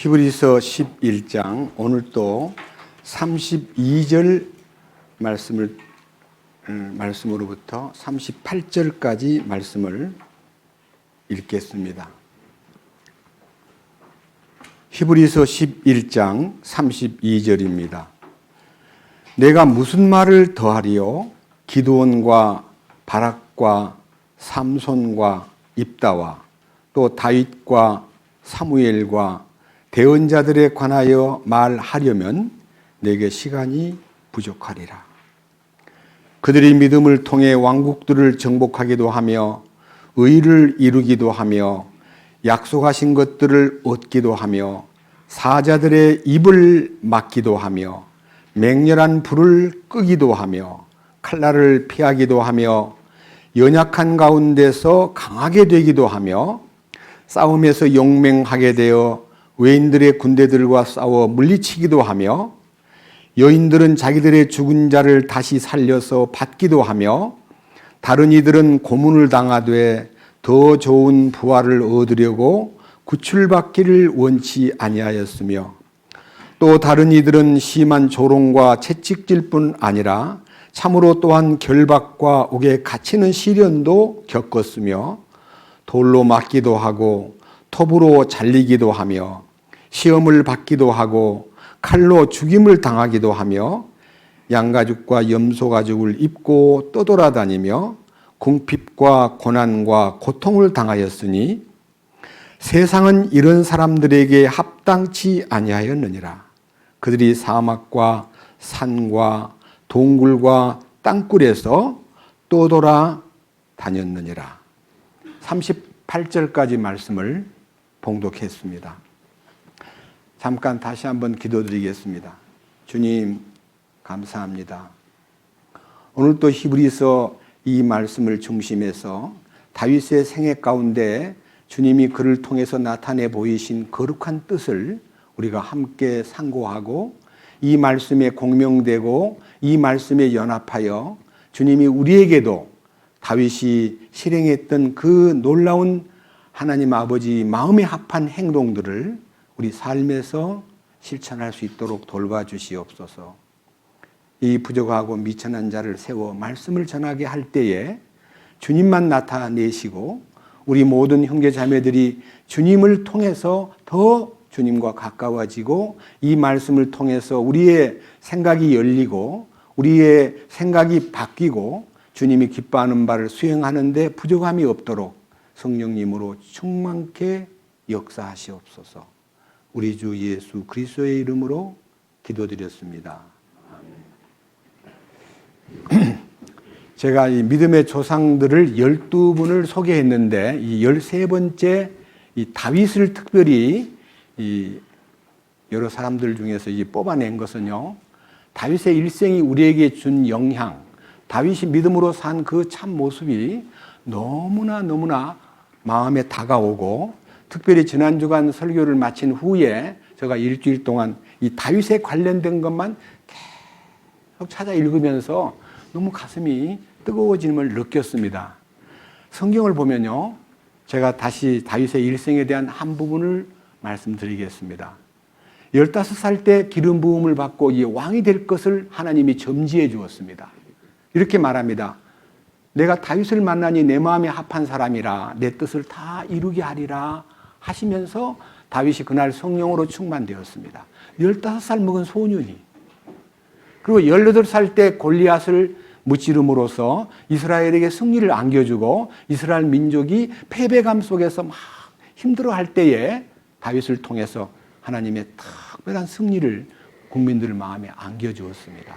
히브리서 11장 오늘 또 32절 말씀으로부터 38절까지 말씀을 읽겠습니다. 히브리서 11장 32절입니다. 내가 무슨 말을 더하리요? 기드온과 바락과 삼손과 입다와 또 다윗과 사무엘과 대언자들에 관하여 말하려면 내게 시간이 부족하리라. 그들이 믿음을 통해 왕국들을 정복하기도 하며 의를 이루기도 하며 약속하신 것들을 얻기도 하며 사자들의 입을 막기도 하며 맹렬한 불을 끄기도 하며 칼날을 피하기도 하며 연약한 가운데서 강하게 되기도 하며 싸움에서 용맹하게 되어 외인들의 군대들과 싸워 물리치기도 하며 여인들은 자기들의 죽은 자를 다시 살려서 받기도 하며 다른 이들은 고문을 당하되 더 좋은 부활을 얻으려고 구출받기를 원치 아니하였으며 또 다른 이들은 심한 조롱과 채찍질 뿐 아니라 참으로 또한 결박과 옥에 갇히는 시련도 겪었으며 돌로 맞기도 하고 톱으로 잘리기도 하며 시험을 받기도 하고 칼로 죽임을 당하기도 하며 양가죽과 염소가죽을 입고 떠돌아다니며 궁핍과 고난과 고통을 당하였으니 세상은 이런 사람들에게 합당치 아니하였느니라. 그들이 사막과 산과 동굴과 땅굴에서 떠돌아 다녔느니라. 38절까지 말씀을 봉독했습니다. 잠깐 다시 한번 기도드리겠습니다. 주님 감사합니다. 오늘 또 히브리서 이 말씀을 중심해서 다윗의 생애 가운데 주님이 그를 통해서 나타내 보이신 거룩한 뜻을 우리가 함께 상고하고 이 말씀에 공명되고 이 말씀에 연합하여 주님이 우리에게도 다윗이 실행했던 그 놀라운 하나님 아버지 마음에 합한 행동들을 우리 삶에서 실천할 수 있도록 돌봐주시옵소서. 이 부족하고 미천한 자를 세워 말씀을 전하게 할 때에 주님만 나타내시고 우리 모든 형제자매들이 주님을 통해서 더 주님과 가까워지고 이 말씀을 통해서 우리의 생각이 열리고 우리의 생각이 바뀌고 주님이 기뻐하는 바를 수행하는 데 부족함이 없도록 성령님으로 충만케 역사하시옵소서. 우리 주 예수 그리스도의 이름으로 기도드렸습니다. 아멘. 제가 이 믿음의 조상들을 12분을 소개했는데 이 13번째 이 다윗을 특별히 이 여러 사람들 중에서 뽑아낸 것은요. 다윗의 일생이 우리에게 준 영향, 다윗이 믿음으로 산 그 참 모습이 너무나 마음에 다가오고 특별히 지난 주간 설교를 마친 후에 제가 일주일 동안 이 다윗에 관련된 것만 계속 찾아 읽으면서 너무 가슴이 뜨거워짐을 느꼈습니다. 성경을 보면요. 제가 다시 다윗의 일생에 대한 한 부분을 말씀드리겠습니다. 15살 때 기름 부음을 받고 이 왕이 될 것을 하나님이 점지해 주었습니다. 이렇게 말합니다. 내가 다윗을 만나니 내 마음에 합한 사람이라 내 뜻을 다 이루게 하리라 하시면서 다윗이 그날 성령으로 충만되었습니다. 15살 먹은 소년이. 그리고 18살 때 골리앗을 무찌름으로써 이스라엘에게 승리를 안겨주고 이스라엘 민족이 패배감 속에서 막 힘들어할 때에 다윗을 통해서 하나님의 특별한 승리를 국민들 마음에 안겨주었습니다.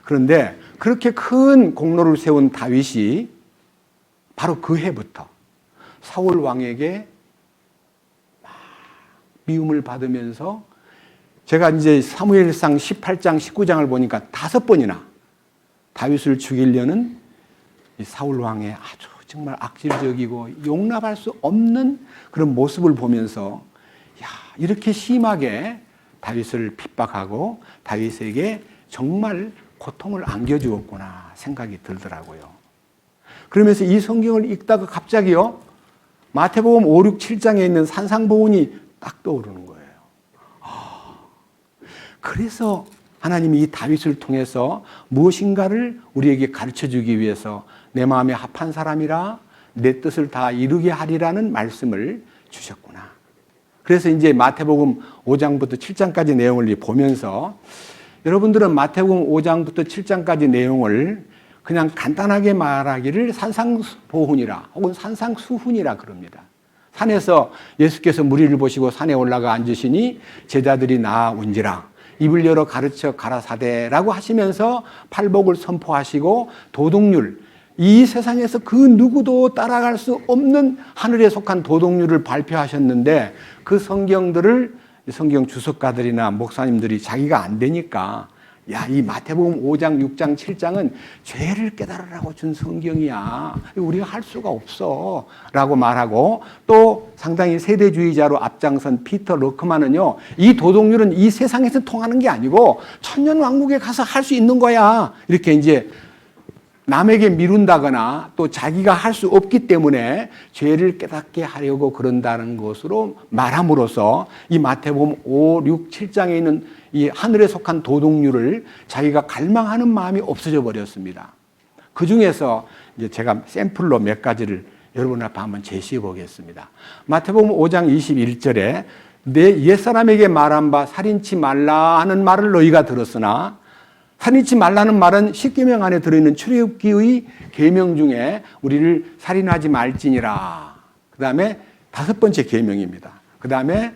그런데 그렇게 큰 공로를 세운 다윗이 바로 그 해부터 사울 왕에게 미움을 받으면서 제가 이제 사무엘상 18장 19장을 보니까 5번이나 다윗을 죽이려는 이 사울 왕의 아주 정말 악질적이고 용납할 수 없는 그런 모습을 보면서 야, 이렇게 심하게 다윗을 핍박하고 다윗에게 정말 고통을 안겨주었구나 생각이 들더라고요. 그러면서 이 성경을 읽다가 갑자기요 마태복음 5, 6, 7장에 있는 산상보훈이 딱 떠오르는 거예요. 그래서 하나님이 이 다윗을 통해서 무엇인가를 우리에게 가르쳐 주기 위해서 내 마음에 합한 사람이라 내 뜻을 다 이루게 하리라는 말씀을 주셨구나. 그래서 이제 마태복음 5장부터 7장까지 내용을 보면서 여러분들은 마태복음 5장부터 7장까지 내용을 그냥 간단하게 말하기를 산상보훈이라 혹은 산상수훈이라 그럽니다. 산에서 예수께서 무리를 보시고 산에 올라가 앉으시니 제자들이 나아온지라 입을 열어 가르쳐 가라사대라고 하시면서 팔복을 선포하시고 도덕률, 이 세상에서 그 누구도 따라갈 수 없는 하늘에 속한 도덕률을 발표하셨는데 그 성경들을 성경 주석가들이나 목사님들이 자기가 안 되니까 야, 이 마태복음 5장, 6장, 7장은 죄를 깨달으라고 준 성경이야. 우리가 할 수가 없어. 라고 말하고 또 상당히 세대주의자로 앞장선 피터 러크만은요, 이 도덕률은 이 세상에서 통하는 게 아니고 천년왕국에 가서 할 수 있는 거야. 이렇게 이제 남에게 미룬다거나 또 자기가 할 수 없기 때문에 죄를 깨닫게 하려고 그런다는 것으로 말함으로써 이 마태복음 5, 6, 7장에 있는 이 하늘에 속한 도덕률을 자기가 갈망하는 마음이 없어져 버렸습니다. 그 중에서 이제 제가 샘플로 몇 가지를 여러분 앞에 한번 제시해 보겠습니다. 마태복음 5장 21절에 내 옛사람에게 말한 바 살인치 말라 하는 말을 너희가 들었으나 살인치 말라는 말은 십계명 안에 들어있는 출애굽기의 계명 중에 우리를 살인하지 말지니라. 그 다음에 5번째 계명입니다. 그 다음에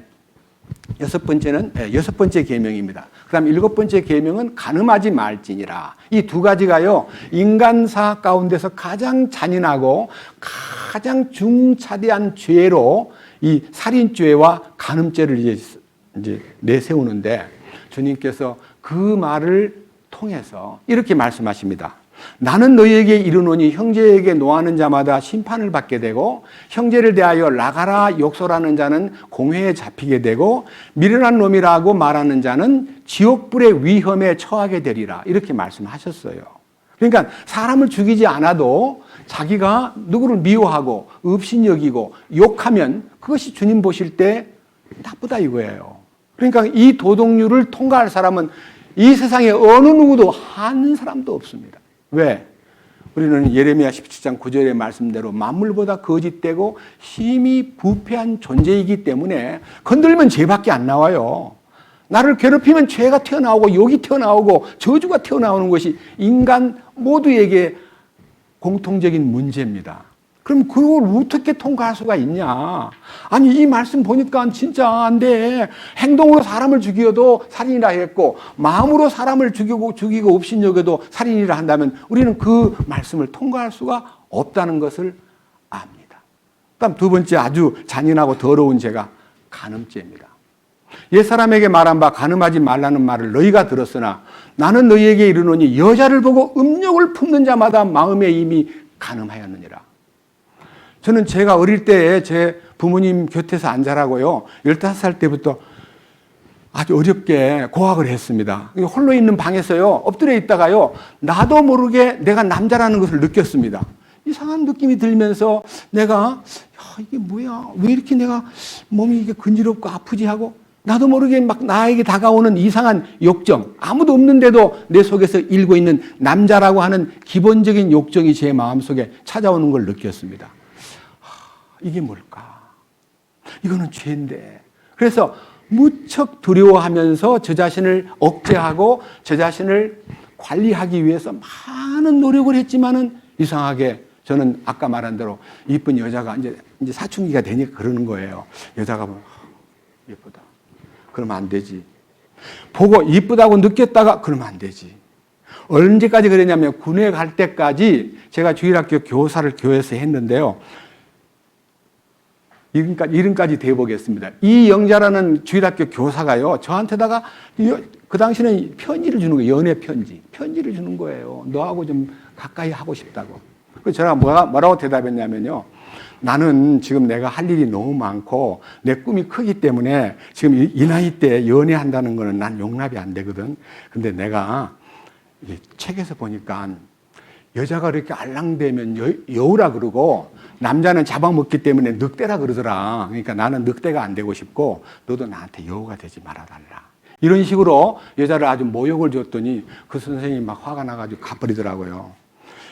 여섯 번째 계명입니다. 그 다음에 7번째 계명은 간음하지 말지니라. 이 두 가지가요, 인간사 가운데서 가장 잔인하고 가장 중차대한 죄로 이 살인죄와 간음죄를 이제 내세우는데 주님께서 그 말을 통해서 이렇게 말씀하십니다. 나는 너희에게 이르노니 형제에게 노하는 자마다 심판을 받게 되고 형제를 대하여 나가라 욕설하는 자는 공회에 잡히게 되고 미련한 놈이라고 말하는 자는 지옥불의 위험에 처하게 되리라. 이렇게 말씀하셨어요. 그러니까 사람을 죽이지 않아도 자기가 누구를 미워하고 업신여기고 욕하면 그것이 주님 보실 때 나쁘다 이거예요. 그러니까 이 도덕률을 통과할 사람은 이 세상에 어느 누구도 한 사람도 없습니다. 왜? 우리는 예레미야 17장 9절의 말씀대로 만물보다 거짓되고 심히 부패한 존재이기 때문에 건들면 죄밖에 안 나와요. 나를 괴롭히면 죄가 튀어나오고 욕이 튀어나오고 저주가 튀어나오는 것이 인간 모두에게 공통적인 문제입니다. 그럼 그걸 어떻게 통과할 수가 있냐? 아니, 이 말씀 보니까 진짜 안 돼. 행동으로 사람을 죽여도 살인이라 했고 마음으로 사람을 죽이고 업신여겨도 살인이라 한다면 우리는 그 말씀을 통과할 수가 없다는 것을 압니다. 그다음 두 번째 아주 잔인하고 더러운 죄가 간음죄입니다. 옛사람에게 말한 바 간음하지 말라는 말을 너희가 들었으나 나는 너희에게 이르노니 여자를 보고 음욕을 품는 자마다 마음에 이미 간음하였느니라. 저는 제가 어릴 때 제 부모님 곁에서 안 자라고요. 15살 때부터 아주 어렵게 고학을 했습니다. 홀로 있는 방에서요, 엎드려 있다가요, 나도 모르게 내가 남자라는 것을 느꼈습니다. 이상한 느낌이 들면서 내가, 이게 뭐야? 왜 이렇게 내가 몸이 이게 근지럽고 아프지 하고 나도 모르게 막 나에게 다가오는 이상한 욕정, 아무도 없는데도 내 속에서 일고 있는 남자라고 하는 기본적인 욕정이 제 마음속에 찾아오는 걸 느꼈습니다. 이게 뭘까? 이거는 죄인데. 그래서 무척 두려워하면서 저 자신을 억제하고 저 자신을 관리하기 위해서 많은 노력을 했지만은 이상하게 저는 아까 말한 대로 이쁜 여자가 이제 사춘기가 되니까 그러는 거예요. 여자가 보면 예쁘다. 그러면 안 되지. 보고 이쁘다고 느꼈다가 그러면 안 되지. 언제까지 그랬냐면 군에 갈 때까지 제가 주일학교 교사를 교회에서 했는데요. 이름까지 대보겠습니다. 이영자라는 주일학교 교사가요, 저한테다가 그 당시는 편지를 주는 거예요. 연애 편지를 주는 거예요. 너하고 좀 가까이 하고 싶다고. 그래서 제가 뭐라고 대답했냐면요. 나는 지금 내가 할 일이 너무 많고 내 꿈이 크기 때문에 지금 이 나이 때 연애한다는 거는 난 용납이 안 되거든. 근데 내가 책에서 보니까 여자가 이렇게 알랑대면 여우라 그러고 남자는 잡아먹기 때문에 늑대라 그러더라. 그러니까 나는 늑대가 안 되고 싶고 너도 나한테 여우가 되지 말아달라. 이런 식으로 여자를 아주 모욕을 줬더니 그 선생님이 막 화가 나가지고 가버리더라고요.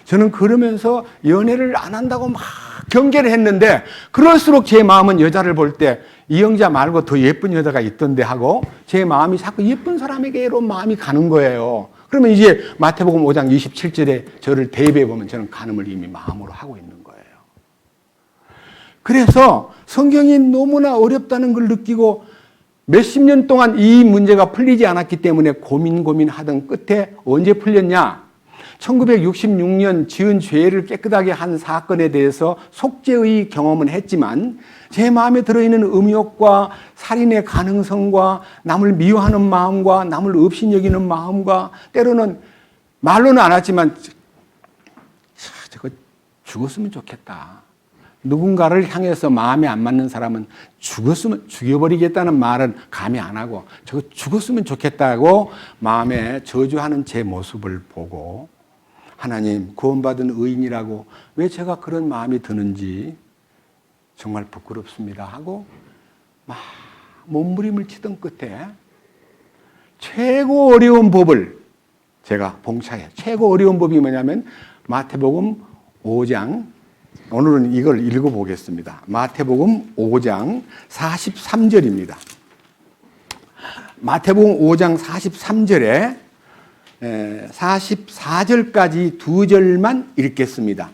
저는 그러면서 연애를 안 한다고 막 경계를 했는데 그럴수록 제 마음은 여자를 볼 때 이영자 말고 더 예쁜 여자가 있던데 하고 제 마음이 자꾸 예쁜 사람에게로 마음이 가는 거예요. 그러면 이제 마태복음 5장 27절에 저를 대입해 보면 저는 간음을 이미 마음으로 하고 있는 거예요. 그래서 성경이 너무나 어렵다는 걸 느끼고 몇십 년 동안 이 문제가 풀리지 않았기 때문에 고민하던 끝에 언제 풀렸냐? 1966년 지은 죄를 깨끗하게 한 사건에 대해서 속죄의 경험은 했지만 제 마음에 들어있는 음욕과 살인의 가능성과 남을 미워하는 마음과 남을 업신여기는 마음과 때로는 말로는 안 하지만 저거 죽었으면 좋겠다. 누군가를 향해서 마음에 안 맞는 사람은 죽었으면 죽여버리겠다는 말은 감히 안 하고 저거 죽었으면 좋겠다고 마음에 저주하는 제 모습을 보고 하나님 구원받은 의인이라고 왜 제가 그런 마음이 드는지 정말 부끄럽습니다 하고 막 몸부림을 치던 끝에 최고 어려운 법을 제가 봉착해요. 최고 어려운 법이 뭐냐면 마태복음 5장 오늘은 이걸 읽어보겠습니다. 마태복음 5장 43절입니다. 마태복음 5장 43절에 44절까지 두 절만 읽겠습니다.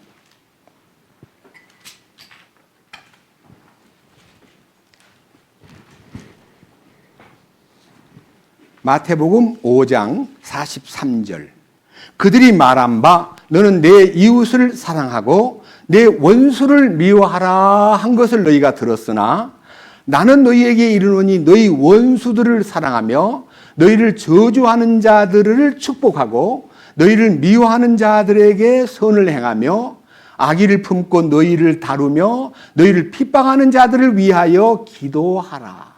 마태복음 5장 43절. 그들이 말한 바 너는 내 이웃을 사랑하고 내 원수를 미워하라 한 것을 너희가 들었으나 나는 너희에게 이르노니 너희 원수들을 사랑하며 너희를 저주하는 자들을 축복하고 너희를 미워하는 자들에게 선을 행하며 악의를 품고 너희를 다루며 너희를 핍박하는 자들을 위하여 기도하라.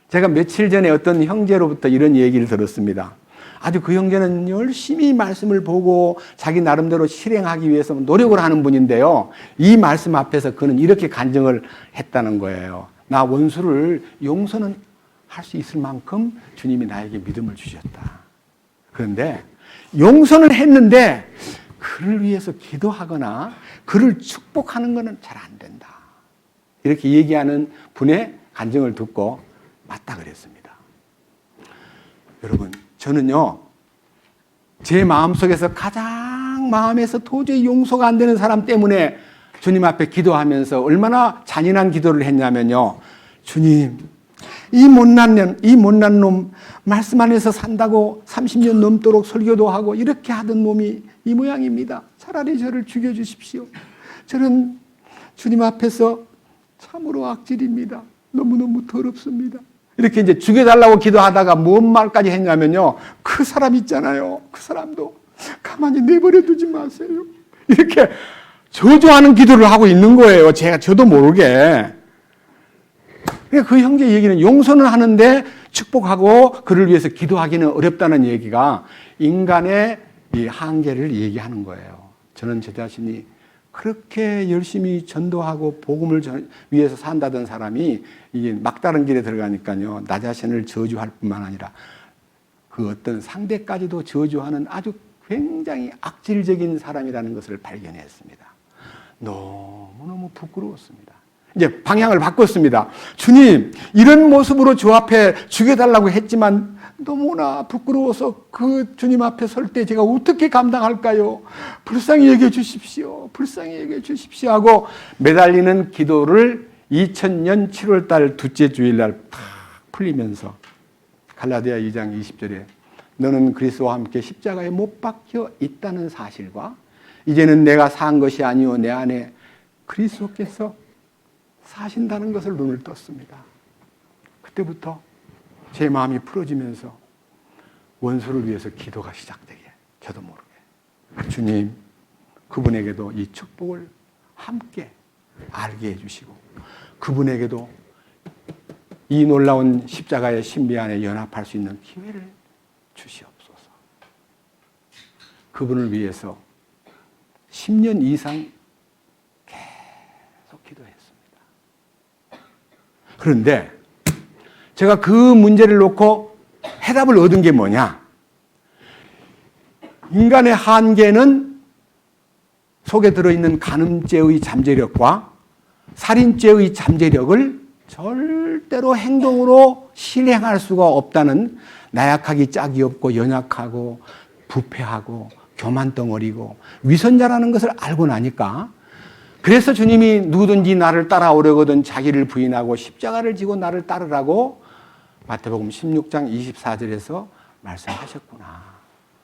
제가 며칠 전에 어떤 형제로부터 이런 얘기를 들었습니다. 아주 그 형제는 열심히 말씀을 보고 자기 나름대로 실행하기 위해서 노력을 하는 분인데요. 이 말씀 앞에서 그는 이렇게 간증을 했다는 거예요. 나 원수를 용서는 할 수 있을 만큼 주님이 나에게 믿음을 주셨다. 그런데 용서는 했는데 그를 위해서 기도하거나 그를 축복하는 것은 잘 안 된다. 이렇게 얘기하는 분의 간증을 듣고 맞다 그랬습니다. 여러분, 저는요, 제 마음속에서 가장 마음에서 도저히 용서가 안 되는 사람 때문에 주님 앞에 기도하면서 얼마나 잔인한 기도를 했냐면요. 주님, 이 못난 놈 말씀 안에서 산다고 30년 넘도록 설교도 하고 이렇게 하던 놈이 이 모양입니다. 차라리 저를 죽여주십시오. 저는 주님 앞에서 참으로 악질입니다. 너무너무 더럽습니다. 이렇게 이제 죽여달라고 기도하다가 뭔 말까지 했냐면요. 그 사람 있잖아요. 그 사람도 가만히 내버려 두지 마세요. 이렇게 저주하는 기도를 하고 있는 거예요. 저도 모르게. 그 형제 얘기는 용서는 하는데 축복하고 그를 위해서 기도하기는 어렵다는 얘기가 인간의 이 한계를 얘기하는 거예요. 저는 제 자신이 그렇게 열심히 전도하고 복음을 위해서 산다던 사람이 이게 막다른 길에 들어가니까요. 나 자신을 저주할 뿐만 아니라 그 어떤 상대까지도 저주하는 아주 굉장히 악질적인 사람이라는 것을 발견했습니다. 너무너무 부끄러웠습니다. 이제 방향을 바꿨습니다. 주님, 이런 모습으로 주 앞에 죽여달라고 했지만 너무나 부끄러워서 그 주님 앞에 설 때 제가 어떻게 감당할까요? 불쌍히 여겨 주십시오. 불쌍히 여겨 주십시오 하고 매달리는 기도를 2000년 7월 달 둘째 주일날 탁 풀리면서 갈라디아 2장 20절에 너는 그리스도와 함께 십자가에 못 박혀 있다는 사실과 이제는 내가 산 것이 아니오 내 안에 그리스도께서 사신다는 것을 눈을 떴습니다. 그때부터 제 마음이 풀어지면서 원수를 위해서 기도가 시작되게 저도 모르게 주님 그분에게도 이 축복을 함께 알게 해주시고 그분에게도 이 놀라운 십자가의 신비 안에 연합할 수 있는 기회를 주시옵소서. 그분을 위해서 10년 이상 계속 기도했습니다. 그런데 제가 그 문제를 놓고 해답을 얻은 게 뭐냐? 인간의 한계는 속에 들어있는 간음죄의 잠재력과 살인죄의 잠재력을 절대로 행동으로 실행할 수가 없다는 나약하기 짝이 없고 연약하고 부패하고 교만덩어리고 위선자라는 것을 알고 나니까 그래서 주님이 누구든지 나를 따라오려거든 자기를 부인하고 십자가를 지고 나를 따르라고 마태복음 16장 24절에서 말씀하셨구나.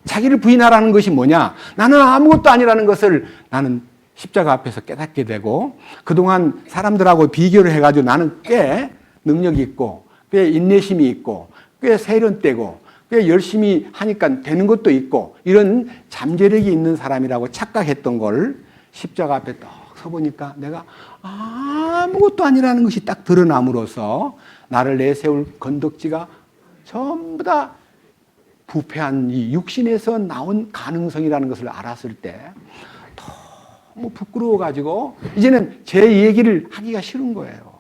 자기를 부인하라는 것이 뭐냐? 나는 아무것도 아니라는 것을 나는 십자가 앞에서 깨닫게 되고 그동안 사람들하고 비교를 해가지고 나는 꽤 능력이 있고 꽤 인내심이 있고 꽤 세련되고 꽤 열심히 하니까 되는 것도 있고 이런 잠재력이 있는 사람이라고 착각했던 걸 십자가 앞에 딱 서보니까 내가 아무것도 아니라는 것이 딱 드러남으로써 나를 내세울 건덕지가 전부 다 부패한 이 육신에서 나온 가능성이라는 것을 알았을 때 너무 부끄러워가지고 이제는 제 얘기를 하기가 싫은 거예요.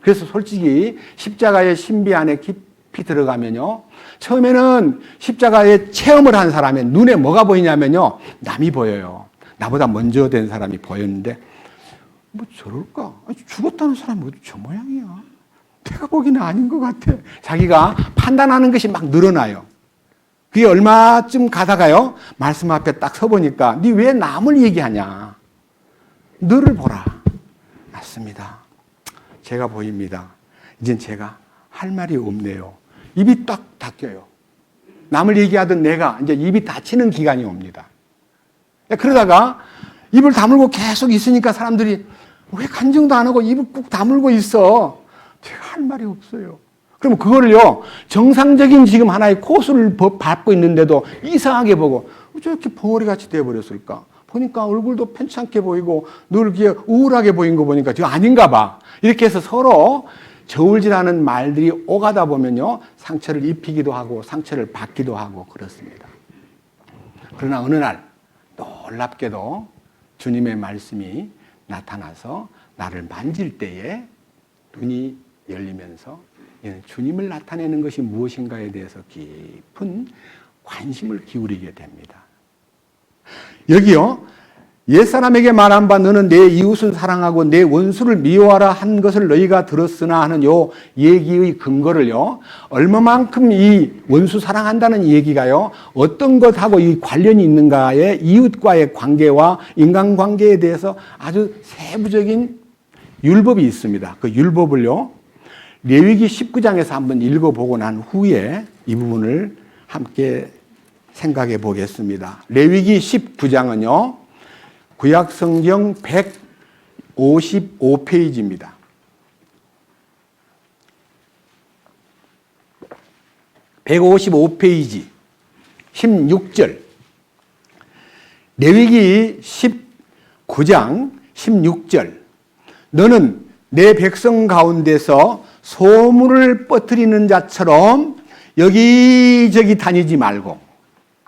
그래서 솔직히 십자가의 신비 안에 깊이 들어가면요. 처음에는 십자가의 체험을 한 사람의 눈에 뭐가 보이냐면요. 남이 보여요. 나보다 먼저 된 사람이 보였는데 뭐 저럴까? 죽었다는 사람이 어디 저 모양이야. 내가 보기에는 아닌 것 같아. 자기가 판단하는 것이 막 늘어나요. 그게 얼마쯤 가다가요. 말씀 앞에 딱 서보니까 니 왜 남을 얘기하냐. 너를 보라. 맞습니다. 제가 보입니다. 이젠 제가 할 말이 없네요. 입이 딱 닫혀요. 남을 얘기하던 내가 이제 입이 닫히는 기간이 옵니다. 그러다가 입을 다물고 계속 있으니까 사람들이 왜 간증도 안 하고 입을 꾹 다물고 있어. 제가 할 말이 없어요. 그럼 그거를요, 정상적인 지금 하나의 코스를 밟고 있는데도 이상하게 보고, 왜 이렇게 벙어리같이 돼버렸을까? 보니까 얼굴도 편찮게 보이고, 늘 이렇게 우울하게 보인 거 보니까 저 아닌가 봐. 이렇게 해서 서로 저울질하는 말들이 오가다 보면요, 상처를 입히기도 하고, 상처를 받기도 하고, 그렇습니다. 그러나 어느 날, 놀랍게도 주님의 말씀이 나타나서 나를 만질 때에 눈이 열리면서 주님을 나타내는 것이 무엇인가에 대해서 깊은 관심을 기울이게 됩니다. 여기요, 옛사람에게 말한 바 너는 내 이웃을 사랑하고 내 원수를 미워하라 한 것을 너희가 들었으나 하는 요 얘기의 근거를요, 얼마만큼 이 원수 사랑한다는 얘기가요, 어떤 것하고 이 관련이 있는가에 이웃과의 관계와 인간관계에 대해서 아주 세부적인 율법이 있습니다. 그 율법을요, 레위기 19장에서 한번 읽어보고 난 후에 이 부분을 함께 생각해 보겠습니다. 레위기 19장은요, 구약성경 155페이지입니다. (155페이지) 16절. 레위기 19장 16절. 너는 내 백성 가운데서 소문을 퍼뜨리는 자처럼 여기저기 다니지 말고.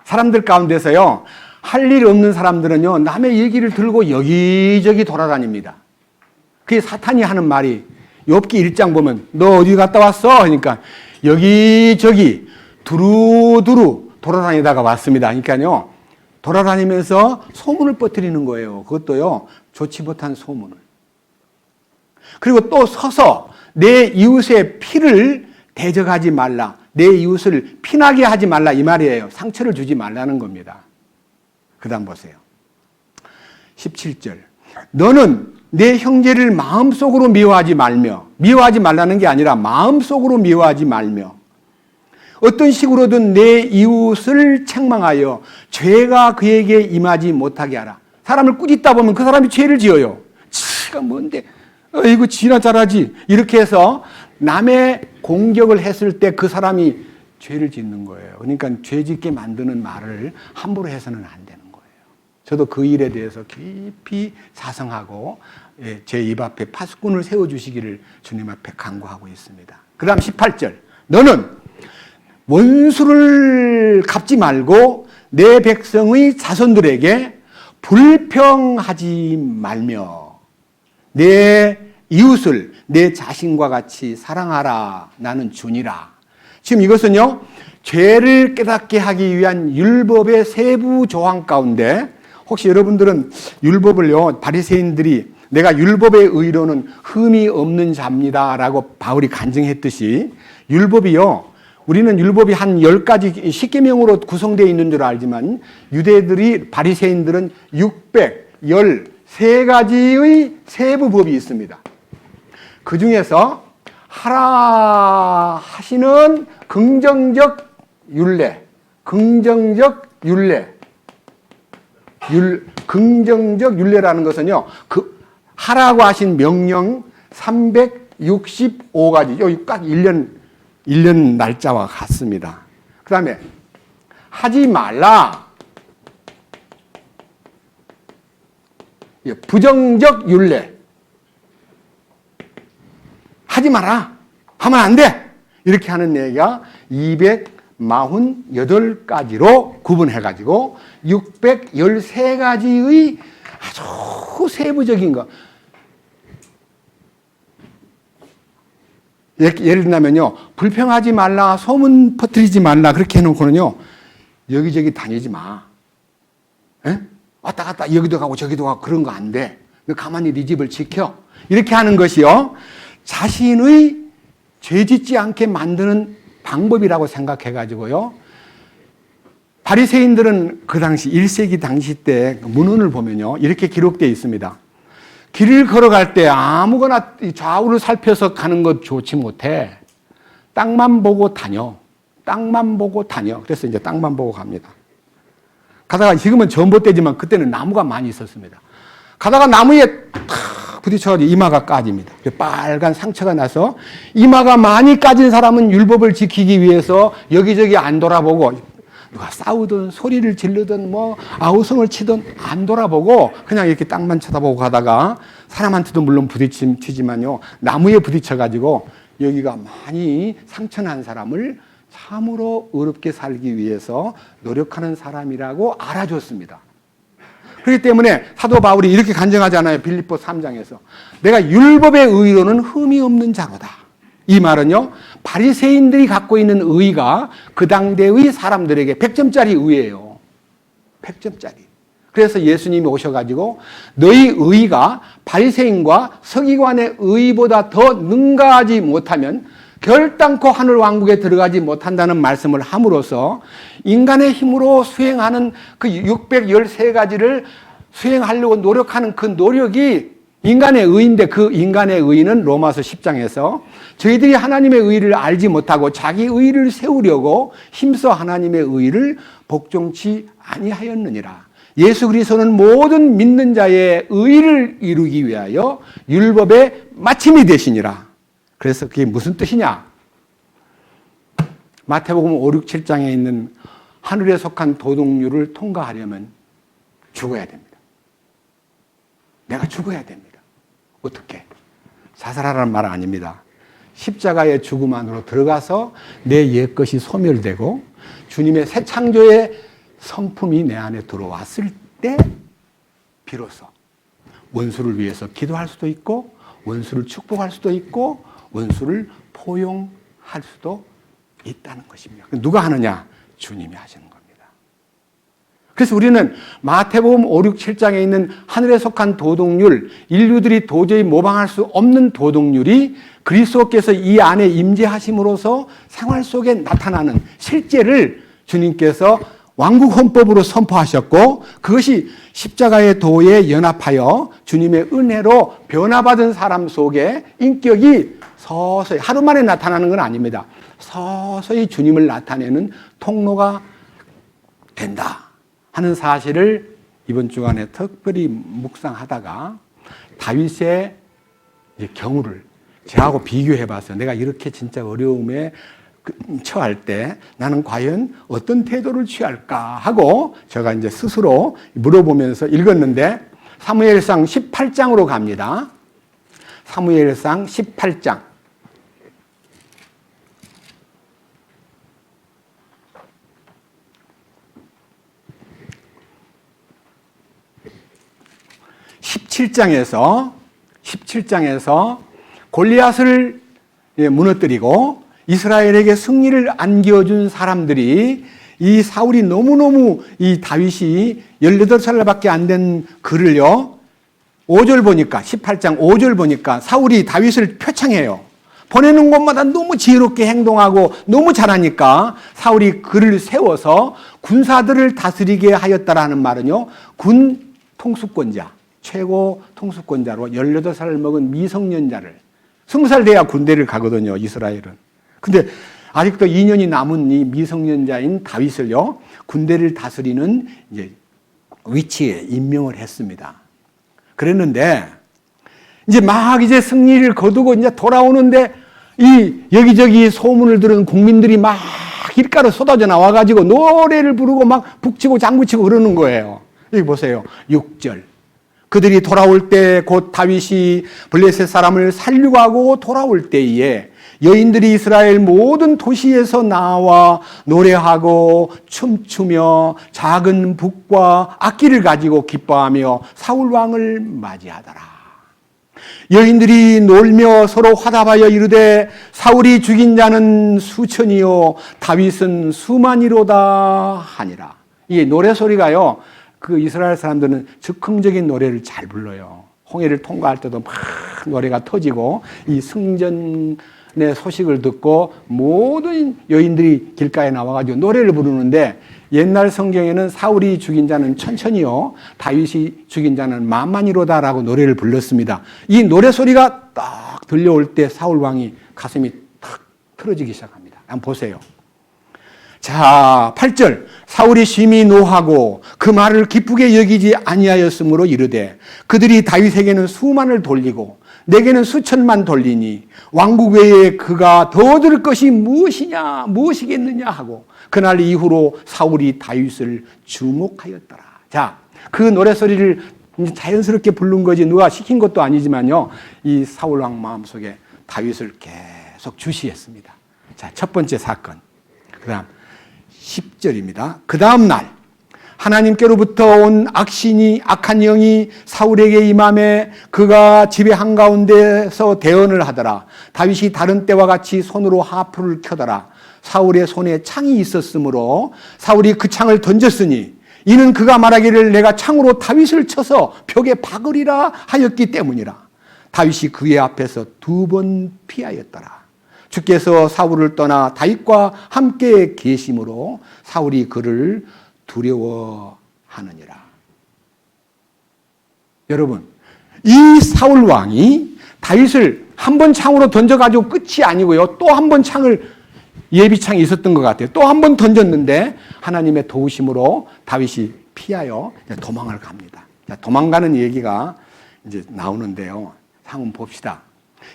사람들 가운데서요, 할 일 없는 사람들은요, 남의 얘기를 들고 여기저기 돌아다닙니다. 그게 사탄이 하는 말이, 욥기 1장 보면 너 어디 갔다 왔어? 하니까 여기저기 두루두루 돌아다니다가 왔습니다. 그러니까요, 돌아다니면서 소문을 퍼뜨리는 거예요. 그것도요, 좋지 못한 소문을. 그리고 또 서서 내 이웃의 피를 대적하지 말라. 내 이웃을 피나게 하지 말라, 이 말이에요. 상처를 주지 말라는 겁니다. 그 다음 보세요. 17절. 너는 내 형제를 마음속으로 미워하지 말며, 미워하지 말라는 게 아니라 마음속으로 미워하지 말며, 어떤 식으로든 내 이웃을 책망하여 죄가 그에게 임하지 못하게 하라. 사람을 꾸짖다 보면 그 사람이 죄를 지어요. 지가 뭔데, 이거 지나 잘하지. 이렇게 해서 남의 공격을 했을 때 그 사람이 죄를 짓는 거예요. 그러니까 죄 짓게 만드는 말을 함부로 해서는 안 되는 거예요. 저도 그 일에 대해서 깊이 사성하고 제 입 앞에 파수꾼을 세워주시기를 주님 앞에 간구하고 있습니다. 그 다음 18절. 너는 원수를 갚지 말고 내 백성의 자손들에게 불평하지 말며 내 이웃을 내 자신과 같이 사랑하라. 나는 주니라. 지금 이것은요, 죄를 깨닫게 하기 위한 율법의 세부 조항 가운데, 혹시 여러분들은 율법을요, 바리새인들이 내가 율법의 의로는 흠이 없는 자입니다 라고 바울이 간증했듯이, 율법이요, 우리는 율법이 한 10가지 10계명으로 구성되어 있는 줄 알지만, 유대들이, 바리새인들은 613가지의 세부 법이 있습니다. 그 중에서 하라 하시는 긍정적 율례, 긍정적 율례라는 것은요, 하라고 하신 명령 365가지, 여기 딱 1년 날짜와 같습니다. 그 다음에 하지 말라, 부정적 율례, 하지 마라, 하면 안 돼, 이렇게 하는 얘기가 248가지로 구분해가지고 613가지의 아주 세부적인 거. 예를 들면요, 불평하지 말라, 소문 퍼뜨리지 말라, 그렇게 해놓고는요, 여기저기 다니지 마. 에? 왔다 갔다 여기도 가고 저기도 가고 그런 거 안 돼. 너 가만히 네 집을 지켜. 이렇게 하는 것이요, 자신의 죄 짓지 않게 만드는 방법이라고 생각해가지고요, 바리새인들은 그 당시 1세기 당시 때 문헌을 보면요, 이렇게 기록되어 있습니다. 길을 걸어갈 때 아무거나 좌우를 살펴서 가는 것 좋지 못해. 땅만 보고 다녀. 땅만 보고 다녀. 그래서 이제 땅만 보고 갑니다. 가다가, 지금은 전봇대지만 그때는 나무가 많이 있었습니다. 가다가 나무에 탁 부딪혀가지고 이마가 까집니다. 빨간 상처가 나서, 이마가 많이 까진 사람은 율법을 지키기 위해서 여기저기 안 돌아보고, 누가 싸우든 소리를 지르든 뭐 아우성을 치든 안 돌아보고 그냥 이렇게 땅만 쳐다보고 가다가, 사람한테도 물론 부딪히지만요, 나무에 부딪혀가지고 여기가 많이 상처난 사람을 참으로 어렵게 살기 위해서 노력하는 사람이라고 알아줬습니다. 그렇기 때문에 사도 바울이 이렇게 간증하잖아요. 빌립보 3장에서. 내가 율법의 의로는 흠이 없는 자로다. 이 말은요, 바리새인들이 갖고 있는 의가 그 당대의 사람들에게 100점짜리 의예요. 100점짜리. 그래서 예수님이 오셔가지고 너희 의가 바리새인과 서기관의 의보다 더 능가하지 못하면 결단코 하늘 왕국에 들어가지 못한다는 말씀을 함으로써 인간의 힘으로 수행하는 그 613가지를 수행하려고 노력하는 그 노력이 인간의 의인데, 그 인간의 의는 로마서 10장에서 저희들이 하나님의 의를 알지 못하고 자기 의를 세우려고 힘써 하나님의 의를 복종치 아니하였느니라. 예수 그리스도는 모든 믿는 자의 의를 이루기 위하여 율법의 마침이 되시니라. 그래서 그게 무슨 뜻이냐? 마태복음 5, 6, 7장에 있는 하늘에 속한 도덕률을 통과하려면 죽어야 됩니다. 내가 죽어야 됩니다. 어떻게? 자살하라는 말은 아닙니다. 십자가의 죽음 안으로 들어가서 내 옛것이 소멸되고 주님의 새 창조의 성품이 내 안에 들어왔을 때 비로소 원수를 위해서 기도할 수도 있고, 원수를 축복할 수도 있고, 원수를 포용할 수도 있다는 것입니다. 누가 하느냐? 주님이 하시는 겁니다. 그래서 우리는 마태복음 5, 6, 7장에 있는 하늘에 속한 도덕률, 인류들이 도저히 모방할 수 없는 도덕률이 그리스도께서 이 안에 임재하심으로써 생활 속에 나타나는 실제를 주님께서 왕국 헌법으로 선포하셨고, 그것이 십자가의 도에 연합하여 주님의 은혜로 변화받은 사람 속에 인격이 서서히, 하루 만에 나타나는 건 아닙니다. 서서히 주님을 나타내는 통로가 된다 하는 사실을 이번 주간에 특별히 묵상하다가 다윗의 경우를 저하고 비교해 봤어요. 내가 이렇게 진짜 어려움에 처할 때 나는 과연 어떤 태도를 취할까 하고 제가 이제 스스로 물어보면서 읽었는데, 사무엘상 18장으로 갑니다. 사무엘상 18장. (17장에서) 골리앗을 무너뜨리고 이스라엘에게 승리를 안겨준 사람들이 이 사울이 너무너무 이 다윗이 18살밖에 안 된 글을요, 5절 보니까, 18장 5절 보니까 사울이 다윗을 표창해요. 보내는 곳마다 너무 지혜롭게 행동하고 너무 잘하니까 사울이 그를 세워서 군사들을 다스리게 하였다라는 말은요, 군 통수권자, 최고 통수권자로 18살을 먹은 미성년자를, 20살 돼야 군대를 가거든요, 이스라엘은. 근데 아직도 2년이 남은 이 미성년자인 다윗을요, 군대를 다스리는 이제 위치에 임명을 했습니다. 그랬는데, 이제 막 이제 승리를 거두고 이제 돌아오는데, 이 여기저기 소문을 들은 국민들이 막 길가로 쏟아져 나와가지고 노래를 부르고 막 북치고 장구치고 그러는 거예요. 여기 보세요. 6절. 그들이 돌아올 때 곧 다윗이 블레셋 사람을 살려고 하고 돌아올 때에 여인들이 이스라엘 모든 도시에서 나와 노래하고 춤추며 작은 북과 악기를 가지고 기뻐하며 사울 왕을 맞이하더라. 여인들이 놀며 서로 화답하여 이르되 사울이 죽인 자는 수천이요 다윗은 수만이로다 하니라. 이 노래 소리가요, 그 이스라엘 사람들은 즉흥적인 노래를 잘 불러요. 홍해를 통과할 때도 막 노래가 터지고 이 승전의 소식을 듣고 모든 여인들이 길가에 나와가지고 노래를 부르는데, 옛날 성경에는 사울이 죽인 자는 천천히요 다윗이 죽인 자는 만만이로다라고 노래를 불렀습니다. 이 노래 소리가 딱 들려올 때 사울 왕이 가슴이 탁 틀어지기 시작합니다. 한번 보세요. 자, 8절. 사울이 심히 노하고 그 말을 기쁘게 여기지 아니하였으므로 이르되 그들이 다윗에게는 수만을 돌리고 내게는 수천만 돌리니 왕국 외에 그가 더 얻을 것이 무엇이겠느냐 하고 그날 이후로 사울이 다윗을 주목하였더라. 자, 그 노래소리를 자연스럽게 부른 거지 누가 시킨 것도 아니지만요, 이 사울 왕 마음속에 다윗을 계속 주시했습니다. 자, 첫 번째 사건. 그 다음 10절입니다. 그 다음 날 하나님께로부터 온 악한 영이 사울에게 임함에 그가 집의 한가운데서 대언을 하더라. 다윗이 다른 때와 같이 손으로 하프를 켜더라. 사울의 손에 창이 있었으므로 사울이 그 창을 던졌으니 이는 그가 말하기를 내가 창으로 다윗을 쳐서 벽에 박으리라 하였기 때문이라. 다윗이 그의 앞에서 2번 피하였더라. 주께서 사울을 떠나 다윗과 함께 계심으로 사울이 그를 두려워하느니라. 여러분, 이 사울 왕이 다윗을 한 번 창으로 던져가지고 끝이 아니고요, 또 한 번 창을, 예비창이 있었던 것 같아요. 또 한 번 던졌는데 하나님의 도우심으로 다윗이 피하여 도망을 갑니다. 도망가는 얘기가 이제 나오는데요. 한번 봅시다.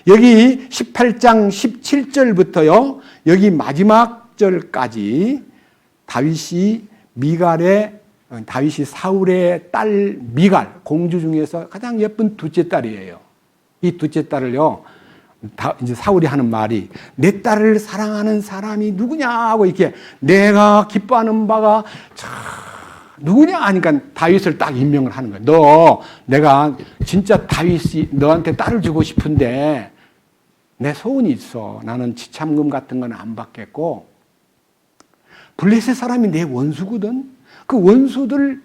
여기 18장 17절부터요, 여기 마지막 절까지 다윗이 사울의 딸 미갈, 공주 중에서 가장 예쁜 둘째 딸이에요. 이 둘째 딸을요, 이제 사울이 하는 말이 내 딸을 사랑하는 사람이 누구냐 하고 이렇게 내가 기뻐하는 바가 누구냐 하니까 다윗을 딱 임명을 하는 거예요. 내가 진짜 다윗이 너한테 딸을 주고 싶은데 내 소원이 있어. 나는 지참금 같은 건 안 받겠고 블레셋 사람이 내 원수거든. 그 원수들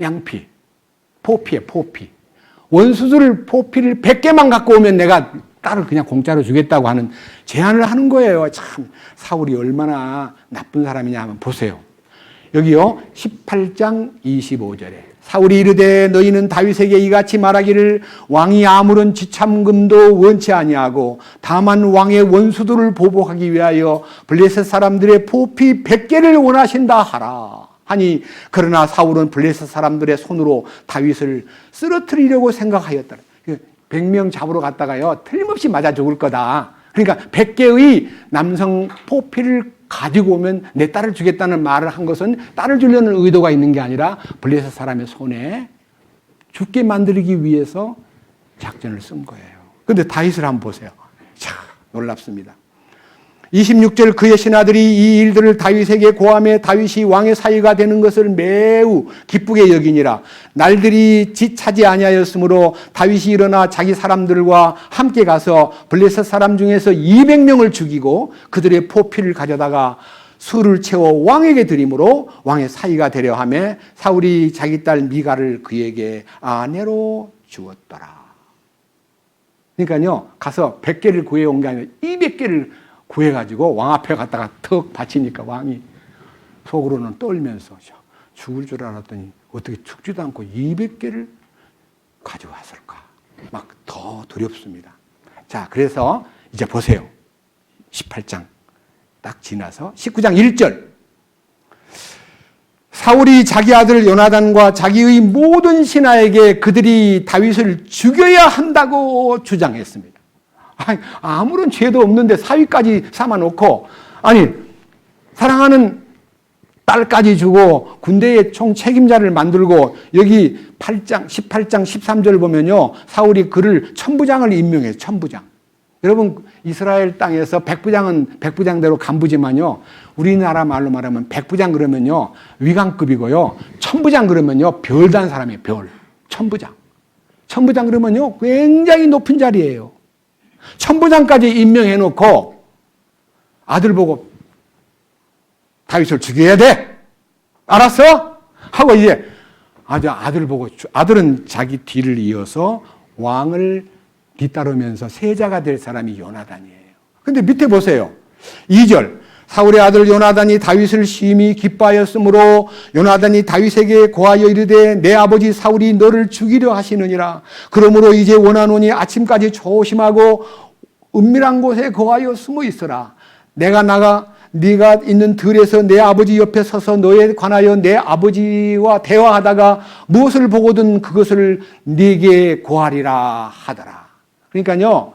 포피. 원수들 포피를 100개만 갖고 오면 내가 딸을 그냥 공짜로 주겠다고 하는 제안을 하는 거예요. 참 사울이 얼마나 나쁜 사람이냐 하면 보세요. 여기요 18장 25절에 사울이 이르되 너희는 다윗에게 이같이 말하기를 왕이 아무런 지참금도 원치 아니하고 다만 왕의 원수들을 보복하기 위하여 블레셋 사람들의 포피 100개를 원하신다 하라 하니 그러나 사울은 블레셋 사람들의 손으로 다윗을 쓰러뜨리려고 생각하였더라. 100명 잡으러 갔다가요 틀림없이 맞아 죽을 거다. 그러니까 100개의 남성 포피를 가지고 오면 내 딸을 주겠다는 말을 한 것은 딸을 주려는 의도가 있는 게 아니라 블레셋 사람의 손에 죽게 만들기 위해서 작전을 쓴 거예요. 그런데 다윗을 한번 보세요. 참 놀랍습니다. 26절 그의 신하들이 이 일들을 다윗에게 고하며 다윗이 왕의 사위가 되는 것을 매우 기쁘게 여기니라. 날들이 차지 아니하였으므로 다윗이 일어나 자기 사람들과 함께 가서 블레셋 사람 중에서 200명을 죽이고 그들의 포피를 가져다가 술을 채워 왕에게 드림으로 왕의 사위가 되려 하며 사울이 자기 딸 미가를 그에게 아내로 주었더라. 그러니까요, 가서 100개를 구해온 게 아니라 200개를 구해가지고 왕 앞에 갔다가 턱 바치니까 왕이 속으로는 떨면서 죽을 줄 알았더니 어떻게 죽지도 않고 200개를 가져왔을까? 막 더 두렵습니다. 자, 그래서 이제 보세요. 18장 딱 지나서 19장 1절. 사울이 자기 아들 요나단과 자기의 모든 신하에게 그들이 다윗을 죽여야 한다고 주장했습니다. 아무런 죄도 없는데 사위까지 삼아놓고, 아니, 사랑하는 딸까지 주고 군대의 총 책임자를 만들고, 여기 18장 13절 보면요, 사울이 그를 천부장을 임명해요. 천부장. 여러분, 이스라엘 땅에서 백부장은 백부장대로 간부지만요, 우리나라 말로 말하면 백부장 그러면요 위관급이고요, 천부장 그러면요 별단 사람이에요. 별. 천부장. 천부장 그러면요 굉장히 높은 자리예요. 천부장까지 임명해놓고 아들 보고 다윗을 죽여야 돼. 알았어? 하고 이제 아들 보고, 아들은 자기 뒤를 이어서 왕을 뒤따르면서 세자가 될 사람이 요나단이에요. 근데 밑에 보세요. 2절. 사울의 아들 요나단이 다윗을 심히 기뻐하였으므로 요나단이 다윗에게 고하여 이르되 내 아버지 사울이 너를 죽이려 하시느니라. 그러므로 이제 원하노니 아침까지 조심하고 은밀한 곳에 거하여 숨어 있어라. 내가 나가 네가 있는 들에서 내 아버지 옆에 서서 너에 관하여 내 아버지와 대화하다가 무엇을 보거든 그것을 네게 고하리라 하더라. 그러니까요,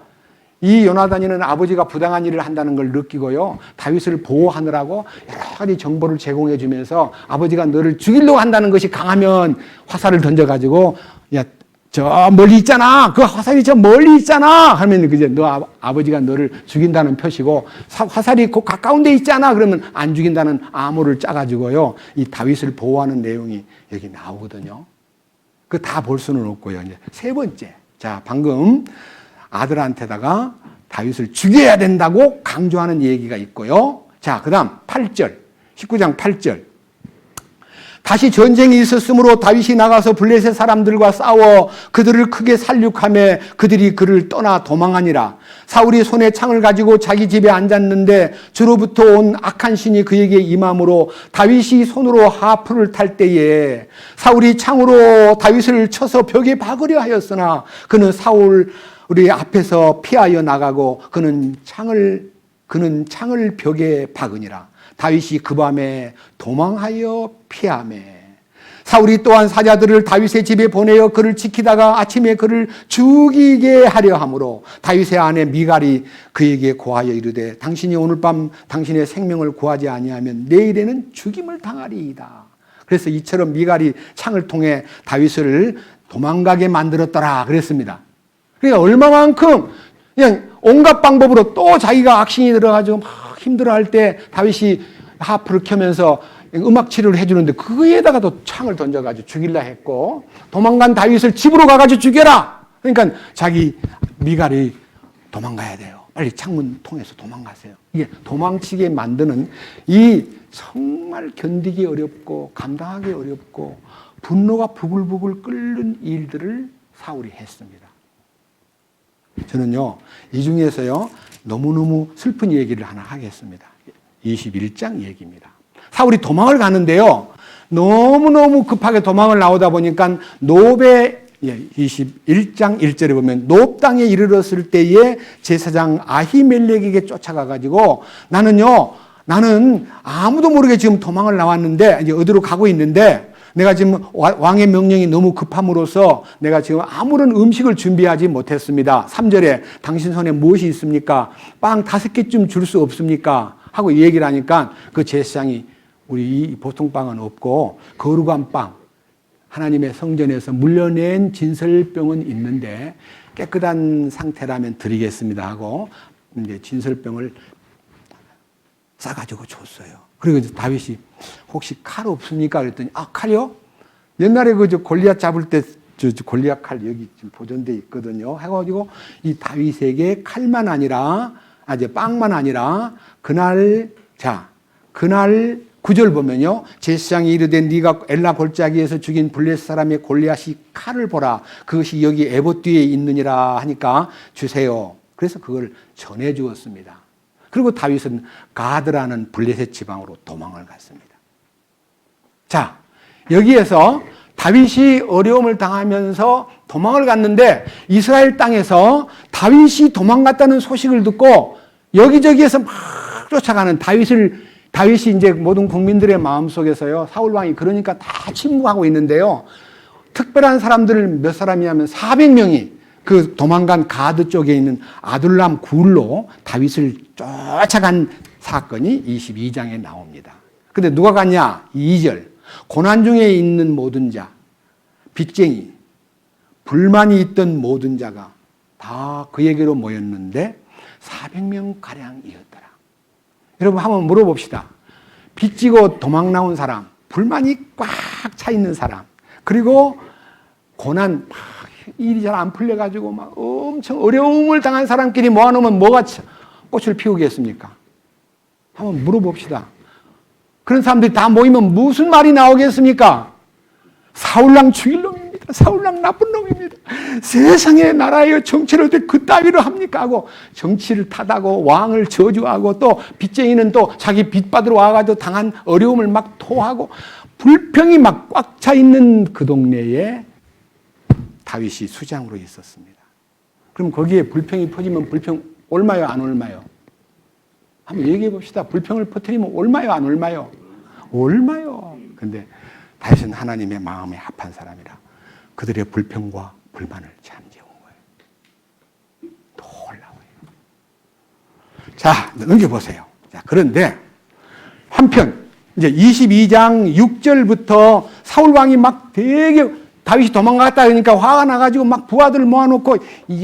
이 요나단이는 아버지가 부당한 일을 한다는 걸 느끼고요, 다윗을 보호하느라고 여러 가지 정보를 제공해 주면서 아버지가 너를 죽이려고 한다는 것이 강하면 화살을 던져가지고, 야, 저 멀리 있잖아. 그 화살이 저 멀리 있잖아. 하면 이제 너 아버지가 너를 죽인다는 표시고, 화살이 그 가까운 데 있잖아. 그러면 안 죽인다는 암호를 짜가지고요, 이 다윗을 보호하는 내용이 여기 나오거든요. 그 다 볼 수는 없고요. 이제 세 번째. 자, 방금 아들한테다가 다윗을 죽여야 된다고 강조하는 얘기가 있고요. 자, 그 다음 8절, 19장 8절. 다시 전쟁이 있었으므로 다윗이 나가서 블레셋 사람들과 싸워 그들을 크게 살육하며 그들이 그를 떠나 도망하니라. 사울이 손에 창을 가지고 자기 집에 앉았는데 주로부터 온 악한 신이 그에게 임함으로 다윗이 손으로 하프를 탈 때에 사울이 창으로 다윗을 쳐서 벽에 박으려 하였으나 그는 우리 앞에서 피하여 나가고 그는 창을 벽에 박으니라. 다윗이 그 밤에 도망하여 피하매 사울이 또한 사자들을 다윗의 집에 보내어 그를 지키다가 아침에 그를 죽이게 하려 하므로 다윗의 아내 미갈이 그에게 고하여 이르되 당신이 오늘 밤 당신의 생명을 구하지 아니하면 내일에는 죽임을 당하리이다. 그래서 이처럼 미갈이 창을 통해 다윗을 도망가게 만들었더라 그랬습니다. 그러니까 얼마만큼 그냥 온갖 방법으로 또 자기가 악신이 들어가지고 막 힘들어할 때 다윗이 하프를 켜면서 음악 치료를 해주는데 그에다가 또 창을 던져가지고 죽이려 했고, 도망간 다윗을 집으로 가가지고 죽여라. 그러니까 자기 미갈이 도망가야 돼요. 빨리 창문 통해서 도망가세요. 이게 도망치게 만드는 이 정말 견디기 어렵고 감당하기 어렵고 분노가 부글부글 끓는 일들을 사울이 했습니다. 저는요, 이 중에서요, 너무너무 슬픈 얘기를 하나 하겠습니다. 21장 얘기입니다. 사울이 도망을 가는데요, 너무너무 급하게 도망을 나오다 보니까 노베 21장 1절에 보면 노 땅에 이르렀을 때에 제사장 아히멜렉에게 쫓아가가지고 나는 아무도 모르게 지금 도망을 나왔는데 이제 어디로 가고 있는데 내가 지금 왕의 명령이 너무 급함으로써 내가 지금 아무런 음식을 준비하지 못했습니다. 3절에 당신 손에 무엇이 있습니까? 빵 5개쯤 줄 수 없습니까? 하고 얘기를 하니까 그 제사장이 우리 이 보통 빵은 없고 거룩한 빵, 하나님의 성전에서 물려낸 진설병은 있는데 깨끗한 상태라면 드리겠습니다 하고 이제 진설병을 싸가지고 줬어요. 그리고 이제 다윗이 혹시 칼 없습니까? 그랬더니 칼이요? 옛날에 저 골리앗 잡을 때 저 골리앗 칼 여기 지금 보존돼 있거든요. 해가지고 이 다윗에게 칼만 아니라 이제 빵만 아니라 그날 9절 보면요. 제사장이 이르되 네가 엘라 골짜기에서 죽인 블레셋 사람의 골리앗이 칼을 보라. 그것이 여기 에봇 뒤에 있느니라 하니까 주세요. 그래서 그걸 전해 주었습니다. 그리고 다윗은 가드라는 블레셋 지방으로 도망을 갔습니다. 자, 여기에서 다윗이 어려움을 당하면서 도망을 갔는데 이스라엘 땅에서 다윗이 도망갔다는 소식을 듣고 여기저기에서 막 쫓아가는 다윗이 이제 모든 국민들의 마음속에서요. 사울 왕이 그러니까 다 침묵하고 있는데요. 특별한 사람들 몇 사람이냐면 400명이 그 도망간 가드 쪽에 있는 아둘람 굴로 다윗을 쫓아간 사건이 22장에 나옵니다. 근데 누가 갔냐? 2절. 고난 중에 있는 모든 자, 빚쟁이, 불만이 있던 모든 자가 다 그에게로 모였는데 400명가량이었더라. 여러분 한번 물어봅시다. 빚지고 도망 나온 사람, 불만이 꽉 차 있는 사람, 그리고 고난 막 일이 잘 안 풀려가지고 막 엄청 어려움을 당한 사람끼리 모아놓으면 뭐가 꽃을 피우겠습니까? 한번 물어봅시다. 그런 사람들이 다 모이면 무슨 말이 나오겠습니까? 사울랑 죽일 놈입니다. 사울랑 나쁜 놈입니다. 세상에 나라에 정치를 어떻게 그따위로 합니까? 하고 정치를 탓하고 왕을 저주하고 또 빚쟁이는 또 자기 빚 받으러 와가지고 당한 어려움을 막 토하고 불평이 막 꽉 차 있는 그 동네에 다윗이 수장으로 있었습니다. 그럼 거기에 불평이 퍼지면 불평 옮아요, 안 옮아요? 한번 얘기해 봅시다. 불평을 퍼뜨리면 옮아요, 안 옮아요? 옮아요. 근데 다윗은 하나님의 마음에 합한 사람이라 그들의 불평과 불만을 잠재운 거예요. 또 올라와요. 자, 넘겨보세요. 자, 그런데 한편 이제 22장 6절부터 사울왕이 막 되게 다윗이 도망갔다 그러니까 화가 나가지고 막 부하들 모아놓고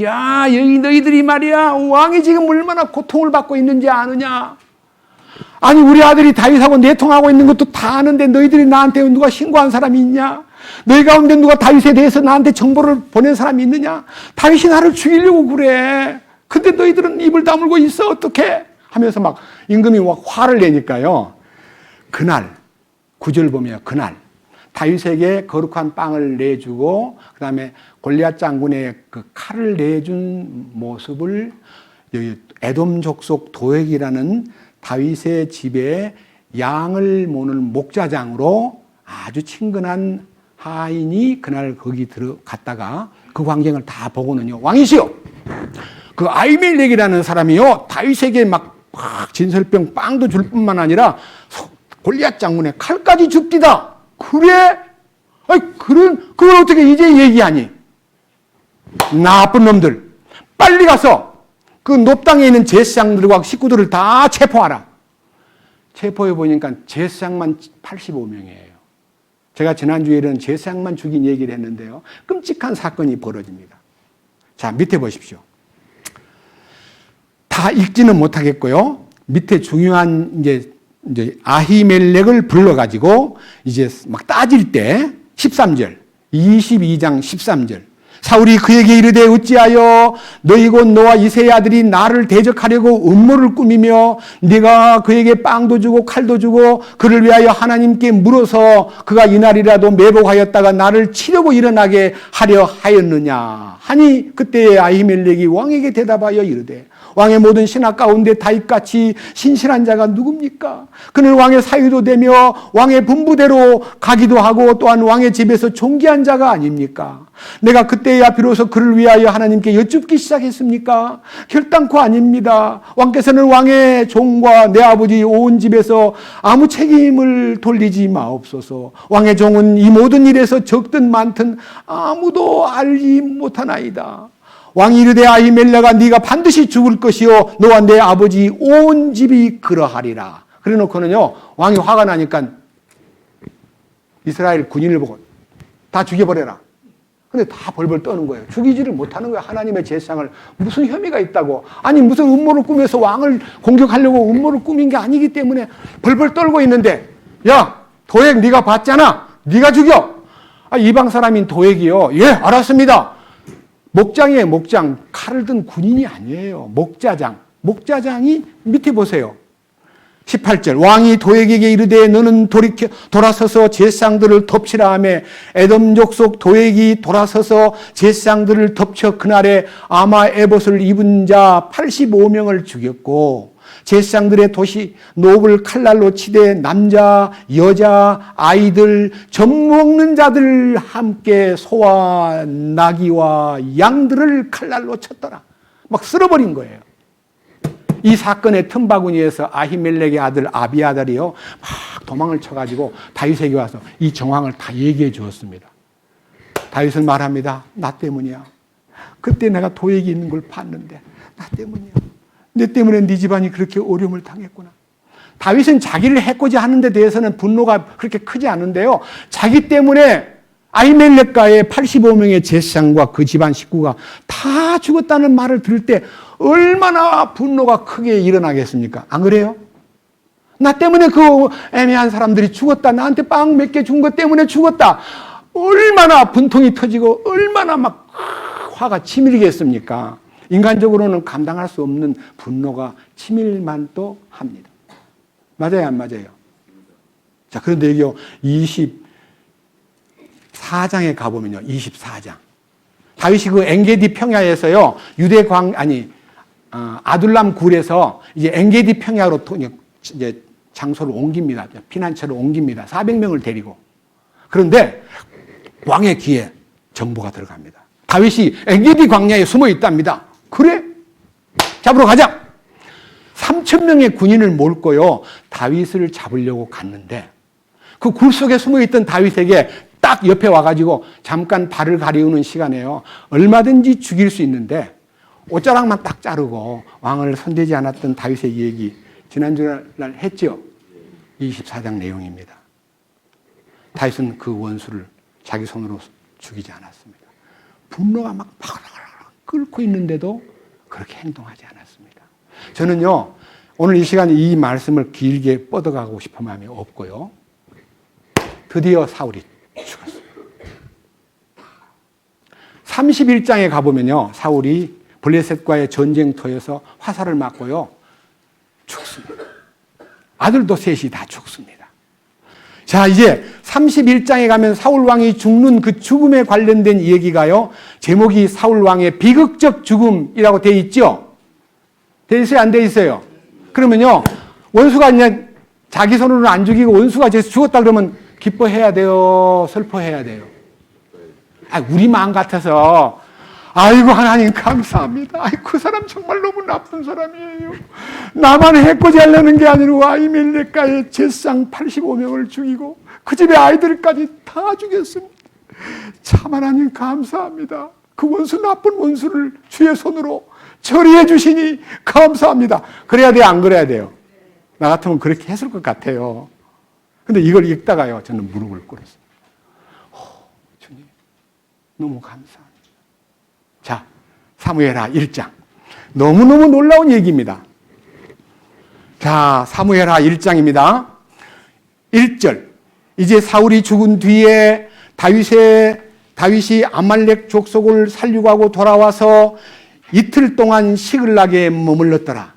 야 여기 너희들이 말이야 왕이 지금 얼마나 고통을 받고 있는지 아느냐. 아니 우리 아들이 다윗하고 내통하고 있는 것도 다 아는데 너희들이 나한테 누가 신고한 사람이 있냐. 너희 가운데 누가 다윗에 대해서 나한테 정보를 보낸 사람이 있느냐. 다윗이 나를 죽이려고 그래. 근데 너희들은 입을 다물고 있어 어떡해 하면서 막 임금이 막 화를 내니까요. 그날 9절 보면 그날 다윗에게 거룩한 빵을 내주고 그다음에 골리앗 장군의 그 칼을 내준 모습을 에돔 족속 도액이라는 다윗의 집에 양을 모는 목자장으로 아주 친근한 하인이 그날 거기 들어갔다가 그 광경을 다 보고는요. 왕이시여 그 아히멜렉이라는 사람이요 다윗에게 막 진설병 빵도 줄 뿐만 아니라 골리앗 장군의 칼까지 줍디다. 그래? 아이, 그걸 어떻게 이제 얘기하니? 나쁜 놈들. 빨리 가서 그 높당에 있는 제사장들과 식구들을 다 체포하라. 체포해 보니까 제사장만 85명이에요. 제가 지난주에 이런 제사장만 죽인 얘기를 했는데요. 끔찍한 사건이 벌어집니다. 자, 밑에 보십시오. 다 읽지는 못하겠고요. 밑에 중요한 이제 아히멜렉을 불러가지고 이제 막 따질 때 13절, 22장 13절. 사울이 그에게 이르되 어찌하여 너희 곧 너와 이새의 아들이 나를 대적하려고 음모를 꾸미며 네가 그에게 빵도 주고 칼도 주고 그를 위하여 하나님께 물어서 그가 이날이라도 매복하였다가 나를 치려고 일어나게 하려 하였느냐 하니 그때에 아히멜렉이 왕에게 대답하여 이르되 왕의 모든 신하 가운데 다윗같이 신실한 자가 누굽니까? 그는 왕의 사위도 되며 왕의 분부대로 가기도 하고 또한 왕의 집에서 존귀한 자가 아닙니까? 내가 그때야 비로소 그를 위하여 하나님께 여쭙기 시작했습니까? 결단코 아닙니다. 왕께서는 왕의 종과 내 아버지 온 집에서 아무 책임을 돌리지 마옵소서. 왕의 종은 이 모든 일에서 적든 많든 아무도 알지 못하나이다. 왕이 이르되 아히멜렉아 네가 반드시 죽을 것이요 너와 내 아버지 온 집이 그러하리라. 그래 놓고는요 왕이 화가 나니까 이스라엘 군인을 보고 다 죽여버려라. 근데 다 벌벌 떠는 거예요. 죽이지를 못하는 거예요. 하나님의 제사장을. 무슨 혐의가 있다고. 아니 무슨 음모를 꾸며서 왕을 공격하려고 음모를 꾸민 게 아니기 때문에 벌벌 떨고 있는데, 야 도액 네가 봤잖아. 네가 죽여. 이방 사람인 도액이요. 예 알았습니다. 목장이에요. 목장. 칼을 든 군인이 아니에요. 목자장. 목자장이 밑에 보세요. 18절 왕이 도액에게 이르되 너는 돌아서서 제사장들을 덮치라 하며 에돔 족속 도액이 돌아서서 제사장들을 덮쳐 그날에 아마 에봇을 입은 자 85명을 죽였고 제사장들의 도시 노을 칼날로 치되 남자 여자 아이들 젖 먹는 자들 함께 소와 나귀와 양들을 칼날로 쳤더라. 막 쓸어버린 거예요. 이 사건의 틈바구니에서 아히멜렉의 아들 아비아달이요 막 도망을 쳐가지고 다윗에게 와서 이 정황을 다 얘기해 주었습니다. 다윗은 말합니다. 나 때문이야. 그때 내가 도액이 있는 걸 봤는데 나 때문이야. 내 때문에 네 집안이 그렇게 어려움을 당했구나. 다윗은 자기를 해코지 하는 데 대해서는 분노가 그렇게 크지 않은데요. 자기 때문에 아히멜렉과의 85명의 제사장과 그 집안 식구가 다 죽었다는 말을 들을 때 얼마나 분노가 크게 일어나겠습니까? 안 그래요? 나 때문에 그 애매한 사람들이 죽었다. 나한테 빵 몇 개 준 것 때문에 죽었다. 얼마나 분통이 터지고 얼마나 막 화가 치밀겠습니까? 인간적으로는 감당할 수 없는 분노가 치밀만 또 합니다. 맞아요, 안 맞아요? 자, 그런데 여기요, 24장에 가보면요, 24장. 다윗이 그 엔게디 평야에서요, 아둘람 굴에서 이제 엔게디 평야로 이제 장소를 옮깁니다. 피난처를 옮깁니다. 400명을 데리고. 그런데 왕의 귀에 정보가 들어갑니다. 다윗이 엔게디 광야에 숨어 있답니다. 그래? 잡으러 가자! 3,000명의 군인을 몰고요, 다윗을 잡으려고 갔는데, 그 굴 속에 숨어 있던 다윗에게 딱 옆에 와가지고 잠깐 발을 가리우는 시간에요, 얼마든지 죽일 수 있는데, 옷자락만 딱 자르고 왕을 손대지 않았던 다윗의 얘기, 지난주날 했죠? 24장 내용입니다. 다윗은 그 원수를 자기 손으로 죽이지 않았습니다. 분노가 막 끓고 있는데도 그렇게 행동하지 않았습니다. 저는요, 오늘 이 시간에 이 말씀을 길게 뻗어가고 싶은 마음이 없고요. 드디어 사울이 죽었습니다. 31장에 가보면요, 사울이 블레셋과의 전쟁터에서 화살을 맞고요, 죽습니다. 아들도 셋이 다 죽습니다. 자, 이제 31장에 가면 사울 왕이 죽는 그 죽음에 관련된 얘기가요, 제목이 사울 왕의 비극적 죽음이라고 돼 있죠? 돼 있어요? 안 돼 있어요? 그러면요, 원수가 그냥 자기 손으로는 안 죽이고 원수가 이제 죽었다 그러면 기뻐해야 돼요? 슬퍼해야 돼요? 우리 마음 같아서, 아이고 하나님 감사합니다. 그 사람 정말 너무 나쁜 사람이에요. 나만 해코지 하려는 게 아니고 아히멜렉과의 제사장 85명을 죽이고 그 집의 아이들까지 다 죽였습니다. 참 하나님 감사합니다. 그 원수, 나쁜 원수를 주의 손으로 처리해 주시니 감사합니다. 그래야 돼요? 안 그래야 돼요? 나 같으면 그렇게 했을 것 같아요. 근데 이걸 읽다가요, 저는 무릎을 꿇었습니다. 주님 너무 감사합니다. 자, 사무엘하 1장. 너무너무 놀라운 얘기입니다. 자, 사무엘하 1장입니다. 1절. 이제 사울이 죽은 뒤에 다윗이 아말렉 족속을 살려고 돌아와서 이틀 동안 시글락에 머물렀더라.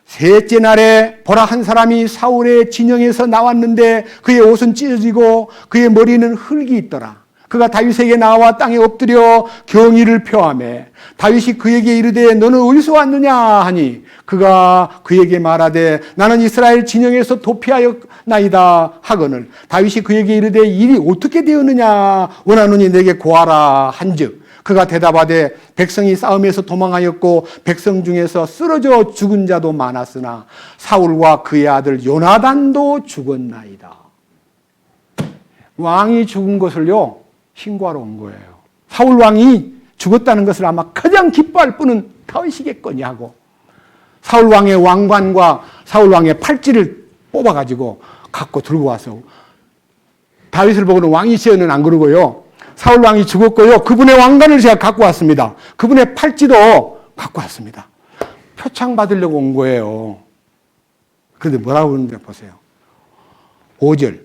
셋째 날에 보라, 한 사람이 사울의 진영에서 나왔는데 그의 옷은 찢어지고 그의 머리는 흙이 있더라. 그가 다윗에게 나와 땅에 엎드려 경의를 표하며 다윗이 그에게 이르되 너는 어디서 왔느냐 하니 그가 그에게 말하되 나는 이스라엘 진영에서 도피하였나이다 하거늘 다윗이 그에게 이르되 일이 어떻게 되었느냐 원하노니 내게 고하라 한즉 그가 대답하되 백성이 싸움에서 도망하였고 백성 중에서 쓰러져 죽은 자도 많았으나 사울과 그의 아들 요나단도 죽었나이다. 왕이 죽은 것을요 신고하러 온 거예요. 사울 왕이 죽었다는 것을 아마 가장 기뻐할 분은 다윗이겠거니 하고 사울 왕의 왕관과 사울 왕의 팔찌를 뽑아가지고 갖고 들고 와서 다윗을 보고는 왕이시여는 안 그러고요. 사울 왕이 죽었고요. 그분의 왕관을 제가 갖고 왔습니다. 그분의 팔찌도 갖고 왔습니다. 표창 받으려고 온 거예요. 그런데 뭐라고 그러는데 보세요. 5절.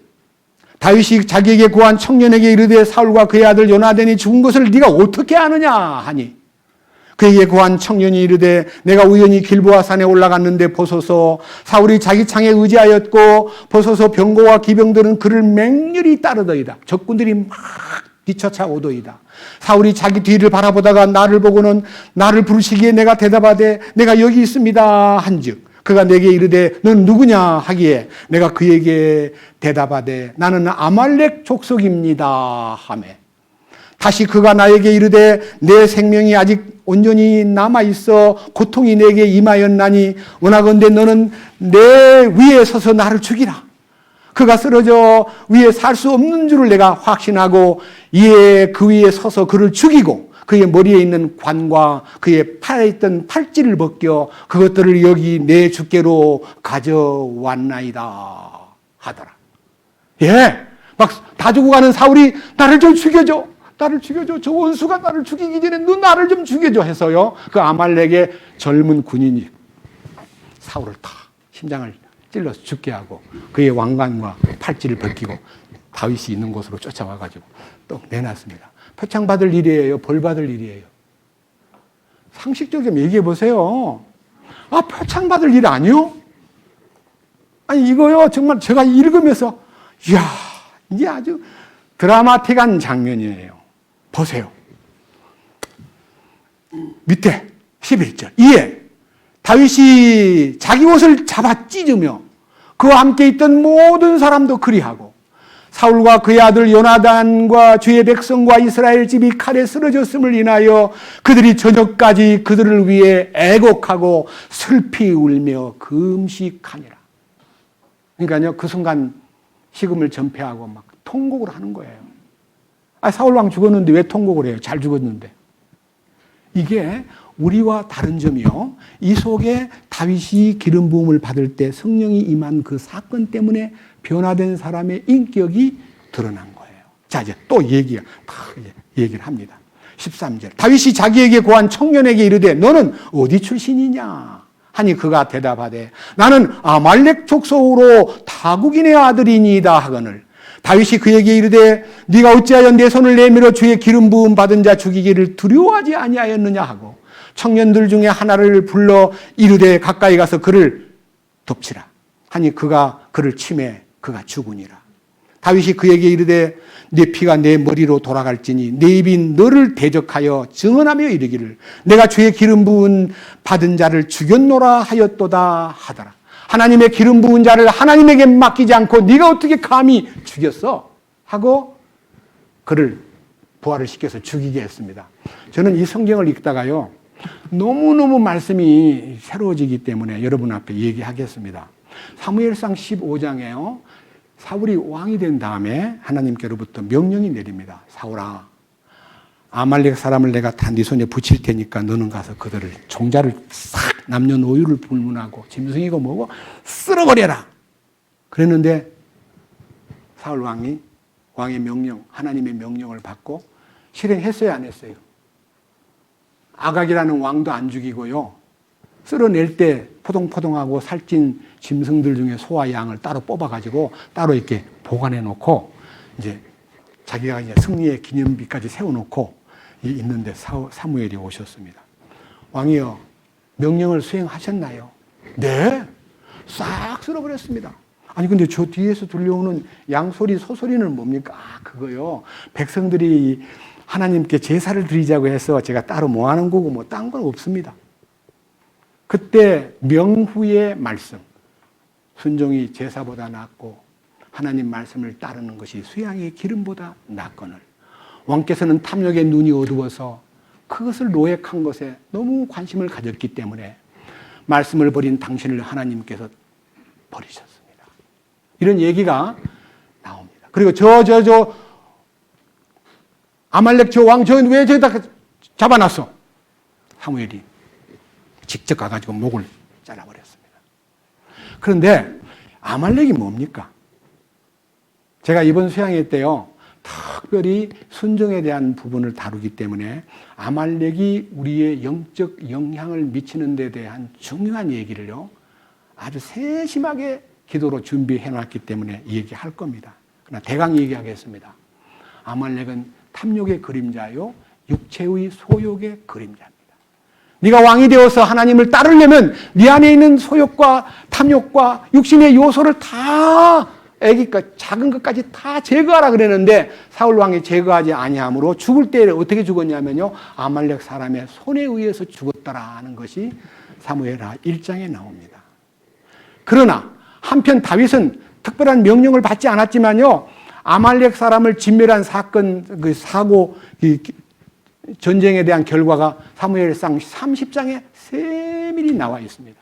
다윗이 자기에게 구한 청년에게 이르되 사울과 그의 아들 요나단이 죽은 것을 네가 어떻게 아느냐 하니 그에게 구한 청년이 이르되 내가 우연히 길보아 산에 올라갔는데 보소서 사울이 자기 창에 의지하였고 보소서 병거와 기병들은 그를 맹렬히 따르더이다. 적군들이 막 뒤쫓아 오더이다. 사울이 자기 뒤를 바라보다가 나를 보고는 나를 부르시기에 내가 대답하되 내가 여기 있습니다 한즉 그가 내게 이르되 넌 누구냐 하기에 내가 그에게 대답하되 나는 아말렉 족속입니다 하매 다시 그가 나에게 이르되 내 생명이 아직 온전히 남아있어 고통이 내게 임하였나니 원하건대 너는 내 위에 서서 나를 죽이라. 그가 쓰러져 위에 살 수 없는 줄을 내가 확신하고 이에 그 위에 서서 그를 죽이고 그의 머리에 있는 관과 그의 팔에 있던 팔찌를 벗겨 그것들을 여기 내 주께로 가져왔나이다 하더라. 예, 막 다 죽고 가는 사울이 나를 좀 죽여줘. 나를 죽여줘. 저 원수가 나를 죽이기 전에 너 나를 좀 죽여줘 해서요. 그 아말렉의 젊은 군인이 사울을 다 심장을 찔러서 죽게 하고 그의 왕관과 팔찌를 벗기고 다윗이 있는 곳으로 쫓아와가지고 또 내놨습니다. 표창 받을 일이에요? 벌 받을 일이에요? 상식적으로 좀 얘기해 보세요. 아, 표창 받을 일 아니요? 아니, 이거요, 정말 제가 읽으면서, 이야, 이게 아주 드라마틱한 장면이에요. 보세요. 밑에 11절. 이에 다윗이 자기 옷을 잡아 찢으며 그와 함께 있던 모든 사람도 그리하고 사울과 그의 아들 요나단과 주의 백성과 이스라엘 집이 칼에 쓰러졌음을 인하여 그들이 저녁까지 그들을 위해 애곡하고 슬피 울며 금식하니라. 그러니까요, 그 순간 식음을 전폐하고 막 통곡을 하는 거예요. 아, 사울왕 죽었는데 왜 통곡을 해요? 잘 죽었는데. 이게 우리와 다른 점이요. 이 속에 다윗이 기름 부음을 받을 때 성령이 임한 그 사건 때문에 변화된 사람의 인격이 드러난 거예요. 자, 이제 또 얘기를 합니다. 13절. 다윗이 자기에게 구한 청년에게 이르되 너는 어디 출신이냐? 하니 그가 대답하되 나는 아말렉 족속으로 다국인의 아들이니이다 하거늘 다윗이 그에게 이르되 네가 어찌하여 내 손을 내밀어 주의 기름 부음 받은 자 죽이기를 두려워하지 아니하였느냐 하고 청년들 중에 하나를 불러 이르되 가까이 가서 그를 덮치라 하니 그가 그를 치매 그가 죽으니라. 다윗이 그에게 이르되 네 피가 내 머리로 돌아갈지니 내 입이 너를 대적하여 증언하며 이르기를 내가 주의 기름 부은 받은 자를 죽였노라 하였도다 하더라. 하나님의 기름 부은 자를 하나님에게 맡기지 않고 네가 어떻게 감히 죽였어? 하고 그를 부활을 시켜서 죽이게 했습니다. 저는 이 성경을 읽다가요 너무너무 말씀이 새로워지기 때문에 여러분 앞에 얘기하겠습니다. 사무엘상 15장에요 사울이 왕이 된 다음에 하나님께로부터 명령이 내립니다. 사울아, 아말렉 사람을 내가 다 네 손에 붙일 테니까 너는 가서 그들을 종자를 싹 남녀노유를 불문하고 짐승이고 뭐고 쓸어버려라. 그랬는데 사울 왕이 왕의 명령, 하나님의 명령을 받고 실행했어요, 안 했어요? 아각이라는 왕도 안 죽이고요. 쓸어낼 때 포동포동하고 살찐 짐승들 중에 소와 양을 따로 뽑아가지고 따로 이렇게 보관해 놓고 이제 자기가 이제 승리의 기념비까지 세워놓고 있는데 사무엘이 오셨습니다. 왕이여, 명령을 수행하셨나요? 네. 싹 쓸어버렸습니다. 아니, 근데 저 뒤에서 들려오는 양소리, 소소리는 뭡니까? 아, 그거요. 백성들이 하나님께 제사를 드리자고 해서 제가 따로 뭐 하는 거고 뭐 딴 건 없습니다. 그때 명후의 말씀, 순종이 제사보다 낫고 하나님 말씀을 따르는 것이 수양의 기름보다 낫거늘 왕께서는 탐욕의 눈이 어두워서 그것을 노획한 것에 너무 관심을 가졌기 때문에 말씀을 버린 당신을 하나님께서 버리셨습니다. 이런 얘기가 나옵니다. 그리고 아말렉 저 왕 저 왜 저기다 잡아놨어? 사무엘이 직접 가가지고 목을 잘라버렸습니다. 그런데 아말렉이 뭡니까? 제가 이번 수양회 때요 특별히 순종에 대한 부분을 다루기 때문에 아말렉이 우리의 영적 영향을 미치는 데 대한 중요한 얘기를요, 아주 세심하게 기도로 준비해 놨기 때문에 얘기할 겁니다. 그러나 대강 얘기하겠습니다. 아말렉은 탐욕의 그림자요, 육체의 소욕의 그림자입니다. 네가 왕이 되어서 하나님을 따르려면 네 안에 있는 소욕과 탐욕과 육신의 요소를 다 애기까지 작은 것까지 다 제거하라 그랬는데 사울 왕이 제거하지 아니하므로 죽을 때 어떻게 죽었냐면요, 아말렉 사람의 손에 의해서 죽었다라는 것이 사무엘하 1장에 나옵니다. 그러나 한편 다윗은 특별한 명령을 받지 않았지만요, 아말렉 사람을 진멸한 사건, 그 사고, 전쟁에 대한 결과가 사무엘상 30장에 세밀히 나와 있습니다.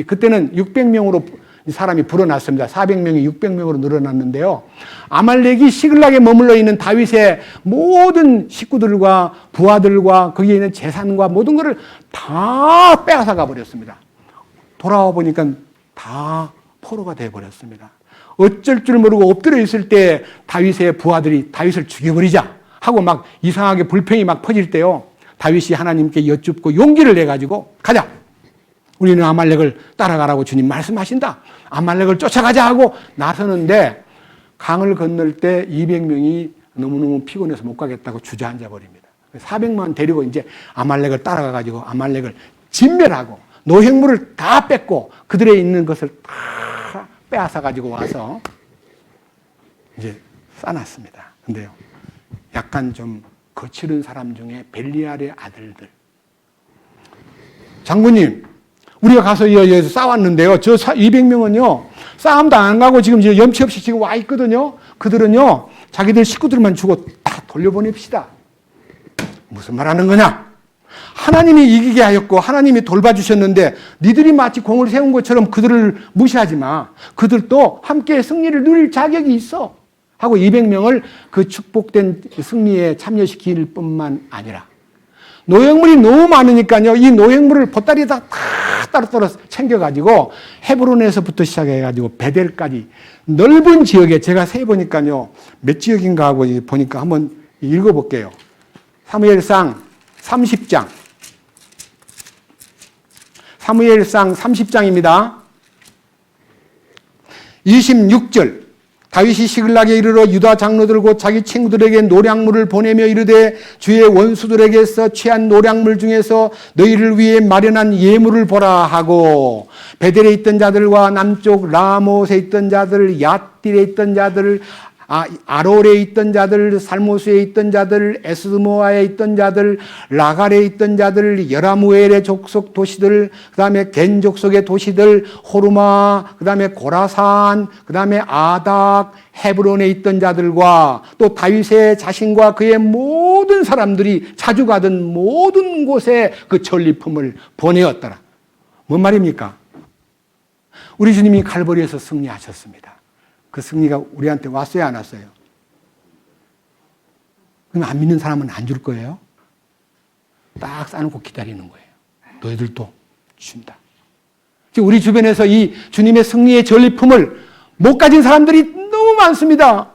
그때는 600명으로 사람이 불어났습니다. 400명이 600명으로 늘어났는데요. 아말렉이 시글락에 머물러 있는 다윗의 모든 식구들과 부하들과 거기에 있는 재산과 모든 것을 다 빼앗아가 버렸습니다. 돌아와 보니까 다 포로가 되어버렸습니다. 어쩔 줄 모르고 엎드려 있을 때 다윗의 부하들이 다윗을 죽여버리자 하고 막 이상하게 불평이 막 퍼질 때요, 다윗이 하나님께 여쭙고 용기를 내가지고 가자, 우리는 아말렉을 따라가라고 주님 말씀하신다, 아말렉을 쫓아가자 하고 나서는데 강을 건널 때 200명이 너무너무 피곤해서 못 가겠다고 주저앉아 버립니다. 400만 데리고 이제 아말렉을 따라가가지고 아말렉을 진멸하고 노획물을 다 뺏고 그들의 있는 것을 다 빼앗아가지고 와서 이제 싸놨습니다. 근데요, 약간 좀 거칠은 사람 중에 벨리알의 아들들, 장군님, 우리가 가서 여기서 싸웠는데요, 저 200명은요 싸움도 안 가고 지금 염치 없이 지금 와 있거든요. 그들은요 자기들 식구들만 주고 다 돌려보냅시다. 무슨 말 하는 거냐? 하나님이 이기게 하였고 하나님이 돌봐주셨는데 니들이 마치 공을 세운 것처럼 그들을 무시하지 마. 그들도 함께 승리를 누릴 자격이 있어 하고 200명을 그 축복된 승리에 참여시킬 뿐만 아니라 노획물이 너무 많으니까요, 이 노획물을 보따리에다 다 따로따로 챙겨가지고 헤브론에서부터 시작해가지고 베델까지 넓은 지역에, 제가 세보니까요 몇 지역인가 하고 보니까 한번 읽어볼게요. 사무엘상 30장, 사무엘상 30장입니다. 26절, 다윗이 시글락에 이르러 유다 장로들 곧 자기 친구들에게 노량물을 보내며 이르되 주의 원수들에게서 취한 노량물 중에서 너희를 위해 마련한 예물을 보라 하고 베델에 있던 자들과 남쪽 라못에 있던 자들, 얏딜에 있던 자들, 아롤에 있던 자들, 살모스에 있던 자들, 에스모아에 있던 자들, 라갈에 있던 자들, 여라무엘의 족속 도시들, 그 다음에 겐 족속의 도시들, 호르마, 그 다음에 고라산, 그 다음에 아닥, 헤브론에 있던 자들과 또 다윗의 자신과 그의 모든 사람들이 자주 가던 모든 곳에 그 전리품을 보내었더라. 뭔 말입니까? 우리 주님이 갈보리에서 승리하셨습니다. 그 승리가 우리한테 왔어요, 안 왔어요? 그럼 안 믿는 사람은 안 줄 거예요? 딱 싸놓고 기다리는 거예요. 너희들도 준다. 지금 우리 주변에서 이 주님의 승리의 전리품을 못 가진 사람들이 너무 많습니다.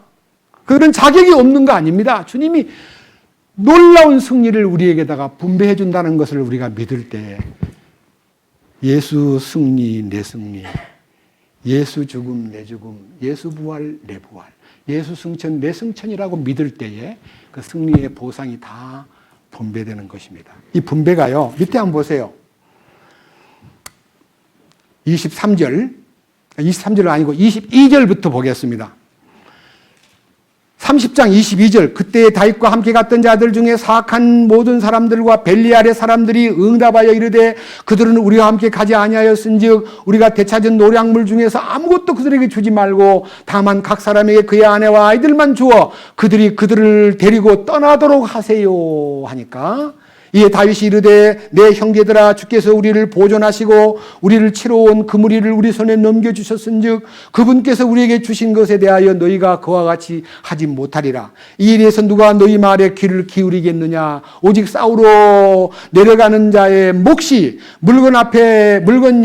그들은 자격이 없는 거 아닙니다. 주님이 놀라운 승리를 우리에게다가 분배해 준다는 것을 우리가 믿을 때 예수 승리, 내 승리, 예수 죽음, 내 죽음, 예수 부활, 내 부활, 예수 승천, 내 승천이라고 믿을 때에 그 승리의 보상이 다 분배되는 것입니다. 이 분배가요, 밑에 한번 보세요. 23절 아니고 22절부터 보겠습니다. 30장 22절, 그때 다윗과 함께 갔던 자들 중에 사악한 모든 사람들과 벨리알의 사람들이 응답하여 이르되 그들은 우리와 함께 가지 아니하였은즉 우리가 되찾은 노량물 중에서 아무것도 그들에게 주지 말고 다만 각 사람에게 그의 아내와 아이들만 주어 그들이 그들을 데리고 떠나도록 하세요 하니까 이에 다윗이 이르되 내 형제들아 주께서 우리를 보존하시고 우리를 치러 온 그 무리를 우리 손에 넘겨주셨은즉 그분께서 우리에게 주신 것에 대하여 너희가 그와 같이 하지 못하리라. 이 일에서 누가 너희 말에 귀를 기울이겠느냐. 오직 싸우러 내려가는 자의 몫이 물건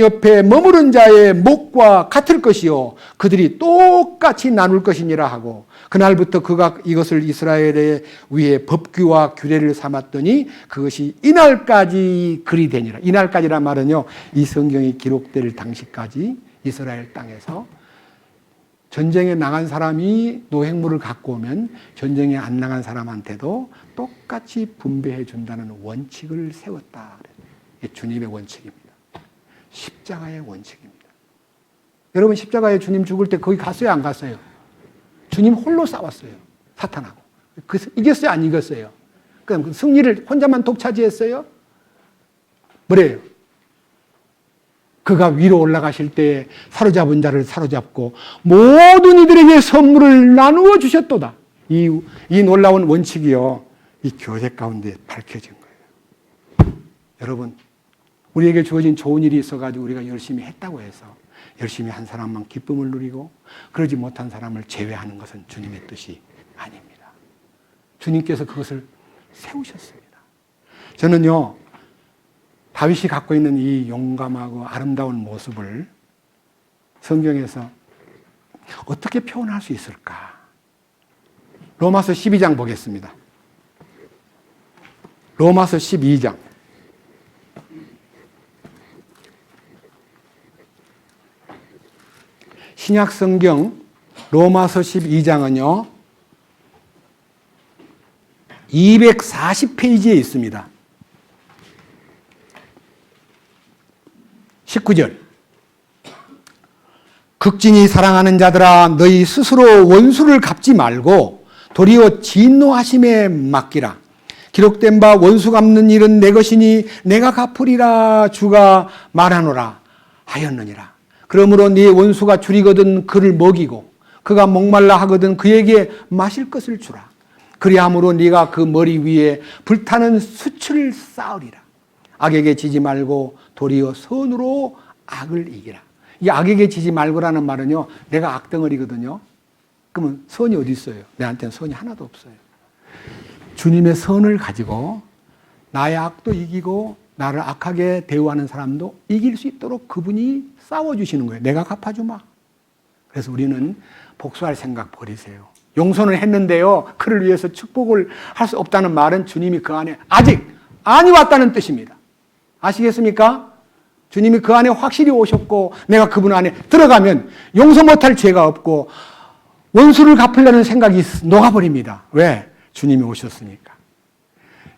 옆에 머무른 자의 몫과 같을 것이요 그들이 똑같이 나눌 것이니라 하고 그날부터 그가 이것을 이스라엘에 위해 법규와 규례를 삼았더니 그것이 이날까지 그리 되니라. 이날까지란 말은요, 이 성경이 기록될 당시까지 이스라엘 땅에서 전쟁에 나간 사람이 노획물을 갖고 오면 전쟁에 안 나간 사람한테도 똑같이 분배해 준다는 원칙을 세웠다. 이게 주님의 원칙입니다. 십자가의 원칙입니다. 여러분 십자가에 주님 죽을 때 거기 갔어요, 안 갔어요? 주님 홀로 싸웠어요. 사탄하고. 이겼어요, 안 이겼어요? 그럼 승리를 혼자만 독차지했어요? 뭐래요? 그가 위로 올라가실 때 사로잡은 자를 사로잡고 모든 이들에게 선물을 나누어 주셨도다. 이 놀라운 원칙이요, 이 교제 가운데 밝혀진 거예요. 여러분, 우리에게 주어진 좋은 일이 있어가지고 우리가 열심히 했다고 해서 열심히 한 사람만 기쁨을 누리고 그러지 못한 사람을 제외하는 것은 주님의 뜻이 아닙니다. 주님께서 그것을 세우셨습니다. 저는요, 다윗이 갖고 있는 이 용감하고 아름다운 모습을 성경에서 어떻게 표현할 수 있을까? 로마서 12장 보겠습니다. 로마서 12장. 신약 성경 로마서 12장은요, 240페이지에 있습니다. 19절. 극진히 사랑하는 자들아 너희 스스로 원수를 갚지 말고 도리어 진노하심에 맡기라. 기록된 바 원수 갚는 일은 내 것이니 내가 갚으리라 주가 말하노라 하였느니라. 그러므로 네 원수가 줄이거든 그를 먹이고 그가 목말라 하거든 그에게 마실 것을 주라. 그리함으로 네가 그 머리 위에 불타는 숯을 쌓으리라. 악에게 지지 말고 도리어 선으로 악을 이기라. 이 악에게 지지 말고라는 말은요, 내가 악덩어리거든요. 그러면 선이 어디 있어요? 내한테는 선이 하나도 없어요. 주님의 선을 가지고 나의 악도 이기고 나를 악하게 대우하는 사람도 이길 수 있도록 그분이 싸워주시는 거예요. 내가 갚아주마. 그래서 우리는 복수할 생각 버리세요. 용서는 했는데요, 그를 위해서 축복을 할 수 없다는 말은 주님이 그 안에 아직 안이 왔다는 뜻입니다. 아시겠습니까? 주님이 그 안에 확실히 오셨고 내가 그분 안에 들어가면 용서 못할 죄가 없고 원수를 갚으려는 생각이 녹아버립니다. 왜? 주님이 오셨으니까.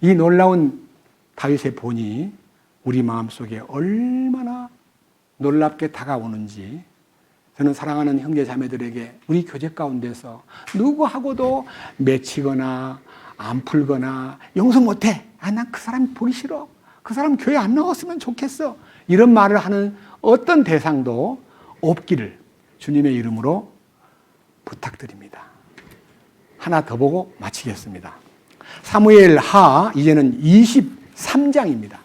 이 놀라운 다윗의 본이 우리 마음속에 얼마나 놀랍게 다가오는지 저는 사랑하는 형제 자매들에게 우리 교제 가운데서 누구하고도 맺히거나 안 풀거나 용서 못해. 난 그 사람 보기 싫어. 그 사람 교회 안 나왔으면 좋겠어. 이런 말을 하는 어떤 대상도 없기를 주님의 이름으로 부탁드립니다. 하나 더 보고 마치겠습니다. 사무엘 하 이제는 23장입니다.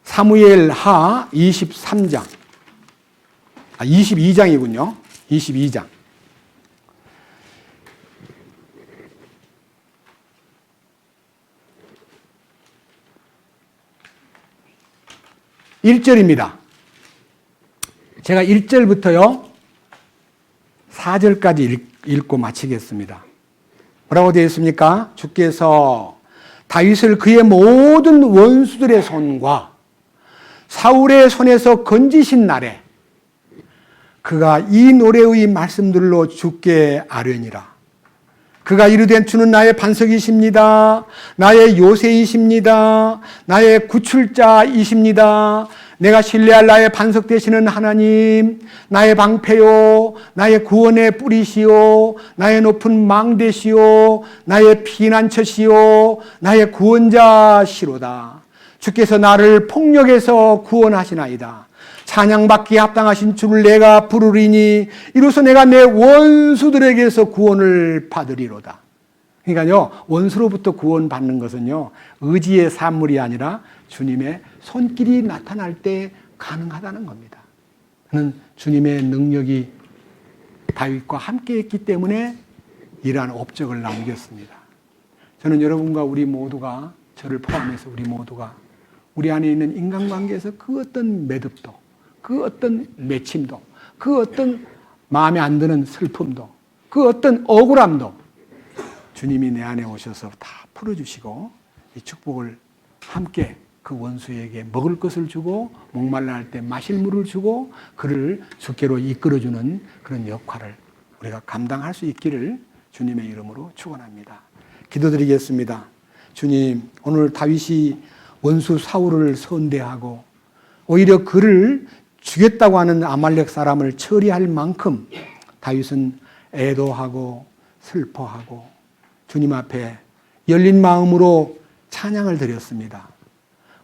사무엘 하 23장. 22장이군요. 22장. 1절입니다. 제가 1절부터요 4절까지 읽고 마치겠습니다. 뭐라고 되어 있습니까? 주께서 다윗을 그의 모든 원수들의 손과 사울의 손에서 건지신 날에 그가 이 노래의 말씀들로 주께 아뢰니라. 그가 이르되 주는 나의 반석이십니다. 나의 요새이십니다. 나의 구출자이십니다. 내가 신뢰할 나의 반석 되시는 하나님, 나의 방패요, 나의 구원의 뿌리시요, 나의 높은 망대시요, 나의 피난처시요, 나의 구원자시로다. 주께서 나를 폭력에서 구원하시나이다. 찬양받기에 합당하신 주를 내가 부르리니 이로써 내가 내 원수들에게서 구원을 받으리로다. 그러니까요, 원수로부터 구원받는 것은요, 의지의 산물이 아니라 주님의 손길이 나타날 때 가능하다는 겁니다. 그는 주님의 능력이 다윗과 함께 했기 때문에 이러한 업적을 남겼습니다. 저는 여러분과 우리 모두가, 저를 포함해서 우리 모두가 우리 안에 있는 인간관계에서 그 어떤 매듭도, 그 어떤 맺힘도, 그 어떤 마음에 안 드는 슬픔도, 그 어떤 억울함도 주님이 내 안에 오셔서 다 풀어주시고 이 축복을 함께 그 원수에게 먹을 것을 주고 목말라 할 때 마실 물을 주고 그를 주께로 이끌어주는 그런 역할을 우리가 감당할 수 있기를 주님의 이름으로 축원합니다. 기도드리겠습니다. 주님, 오늘 다윗이 원수 사울을 선대하고 오히려 그를 죽였다고 하는 아말렉 사람을 처리할 만큼 다윗은 애도하고 슬퍼하고 주님 앞에 열린 마음으로 찬양을 드렸습니다.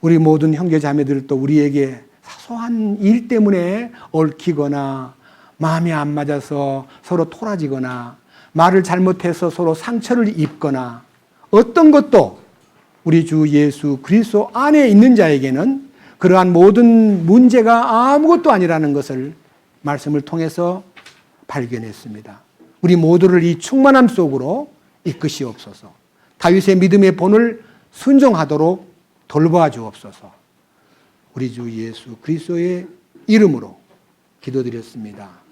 우리 모든 형제 자매들도 우리에게 사소한 일 때문에 얽히거나 마음이 안 맞아서 서로 토라지거나 말을 잘못해서 서로 상처를 입거나 어떤 것도 우리 주 예수 그리스도 안에 있는 자에게는 그러한 모든 문제가 아무것도 아니라는 것을 말씀을 통해서 발견했습니다. 우리 모두를 이 충만함 속으로 이끄시옵소서. 다윗의 믿음의 본을 순종하도록 돌보아 주옵소서. 우리 주 예수 그리스도의 이름으로 기도드렸습니다.